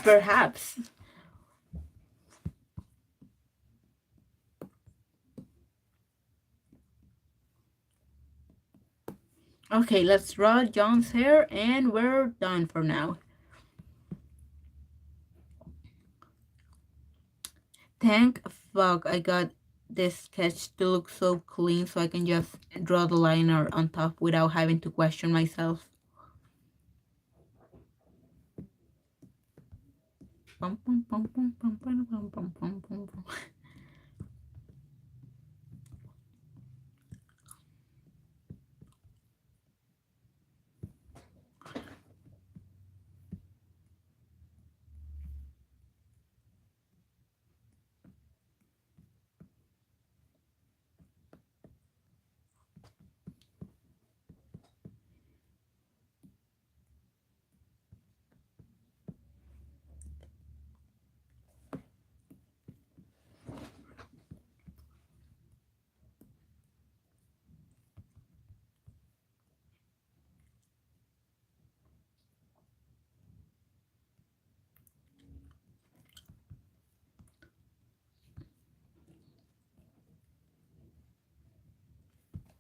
Perhaps. Okay, let's draw John's hair and we're done for now. Thank fuck I got this sketch to look so clean so I can just draw the liner on top without having to question myself. Bum, bum, bum, bum, bum, bum, bum, bum, bum, bum.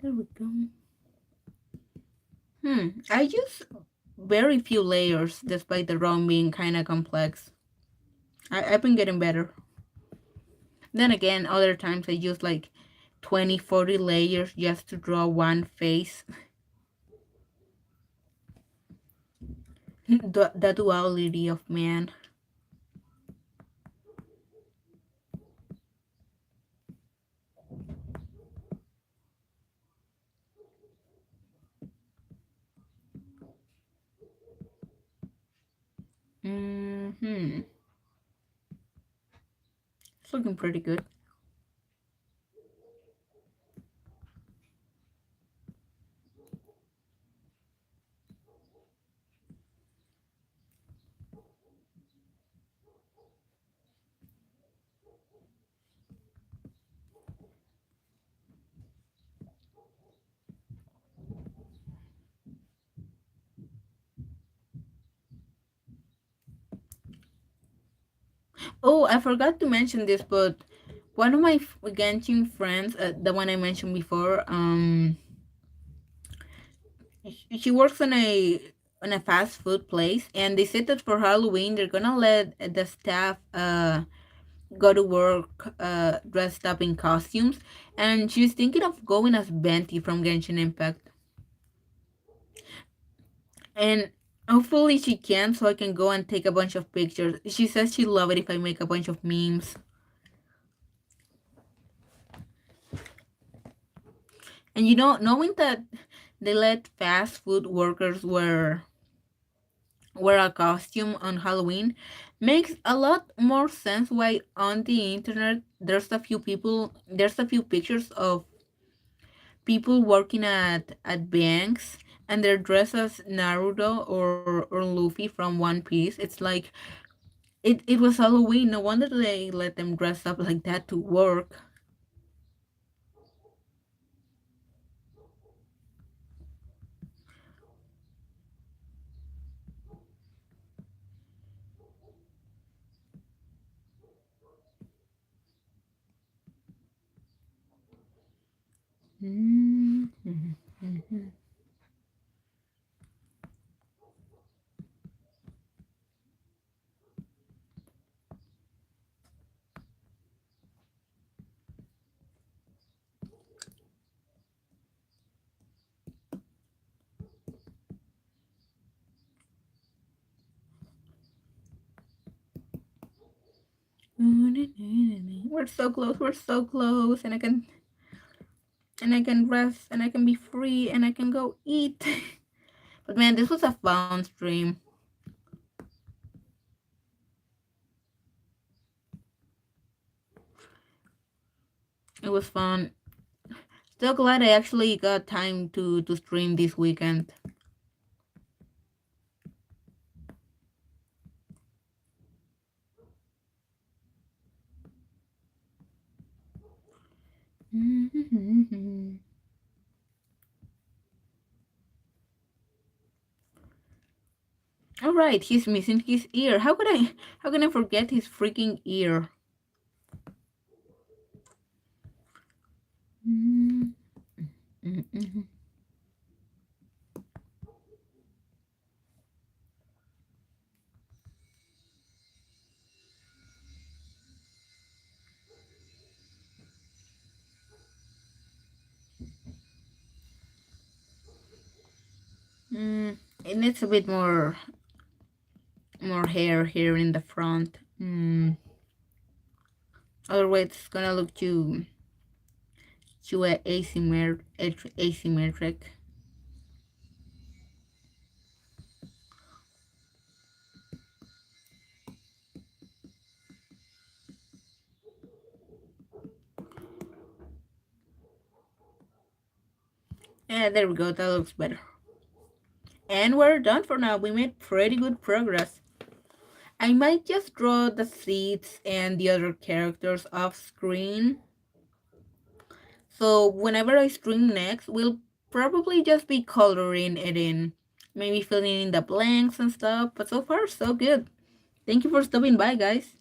There we go. I use very few layers despite the ROM being kind of complex. I've been getting better. Then again, other times I use like 20, 40 layers just to draw one face. The duality of man. Hmm. It's looking pretty good. Oh, I forgot to mention this, but one of my Genshin friends, the one I mentioned before, she works on a fast food place, and they said that for Halloween they're gonna let the staff go to work dressed up in costumes, and she's thinking of going as Venti from Genshin Impact, and hopefully she can, so I can go and take a bunch of pictures. She says she'd love it if I make a bunch of memes. And knowing that they let fast food workers wear a costume on Halloween makes a lot more sense why on the internet there's a few pictures of people working at banks, and they're dressed as Naruto or Luffy from One Piece. It's like it was Halloween. No wonder they let them dress up like that to work. We're so close. We're so close, and I can rest, and I can be free, and I can go eat. But man, this was a fun stream. It was fun. Still glad I actually got time to stream this weekend. All right, he's missing his ear. How can I forget his freaking ear? It needs a bit more hair here in the front. Otherwise, it's gonna look too asymmetric. Yeah, there we go. That looks better. And we're done for now. We made pretty good progress. I might just draw the seeds and the other characters off screen. So whenever I stream next, we'll probably just be coloring it in. Maybe filling in the blanks and stuff. But so far, so good. Thank you for stopping by, guys.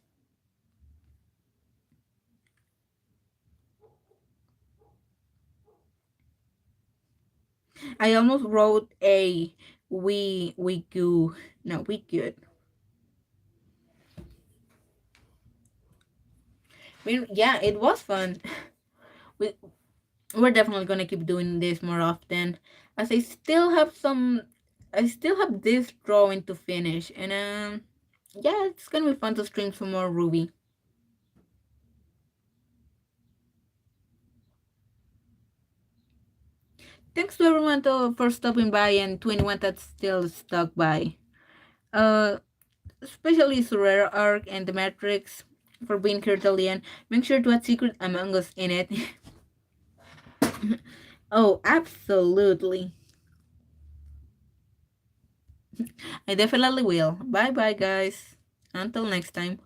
I almost wrote a we go no we good. I mean, yeah, it was fun. We we're definitely gonna keep doing this more often. As I still have this drawing to finish, and yeah, it's gonna be fun to stream some more Ruby. Thanks to everyone for stopping by and to anyone that's still stuck by. Uh, especially Sorare Arc and the Matrix for being here till the end. Make sure to add Secret Among Us in it. Oh, absolutely. I definitely will. Bye bye, guys. Until next time.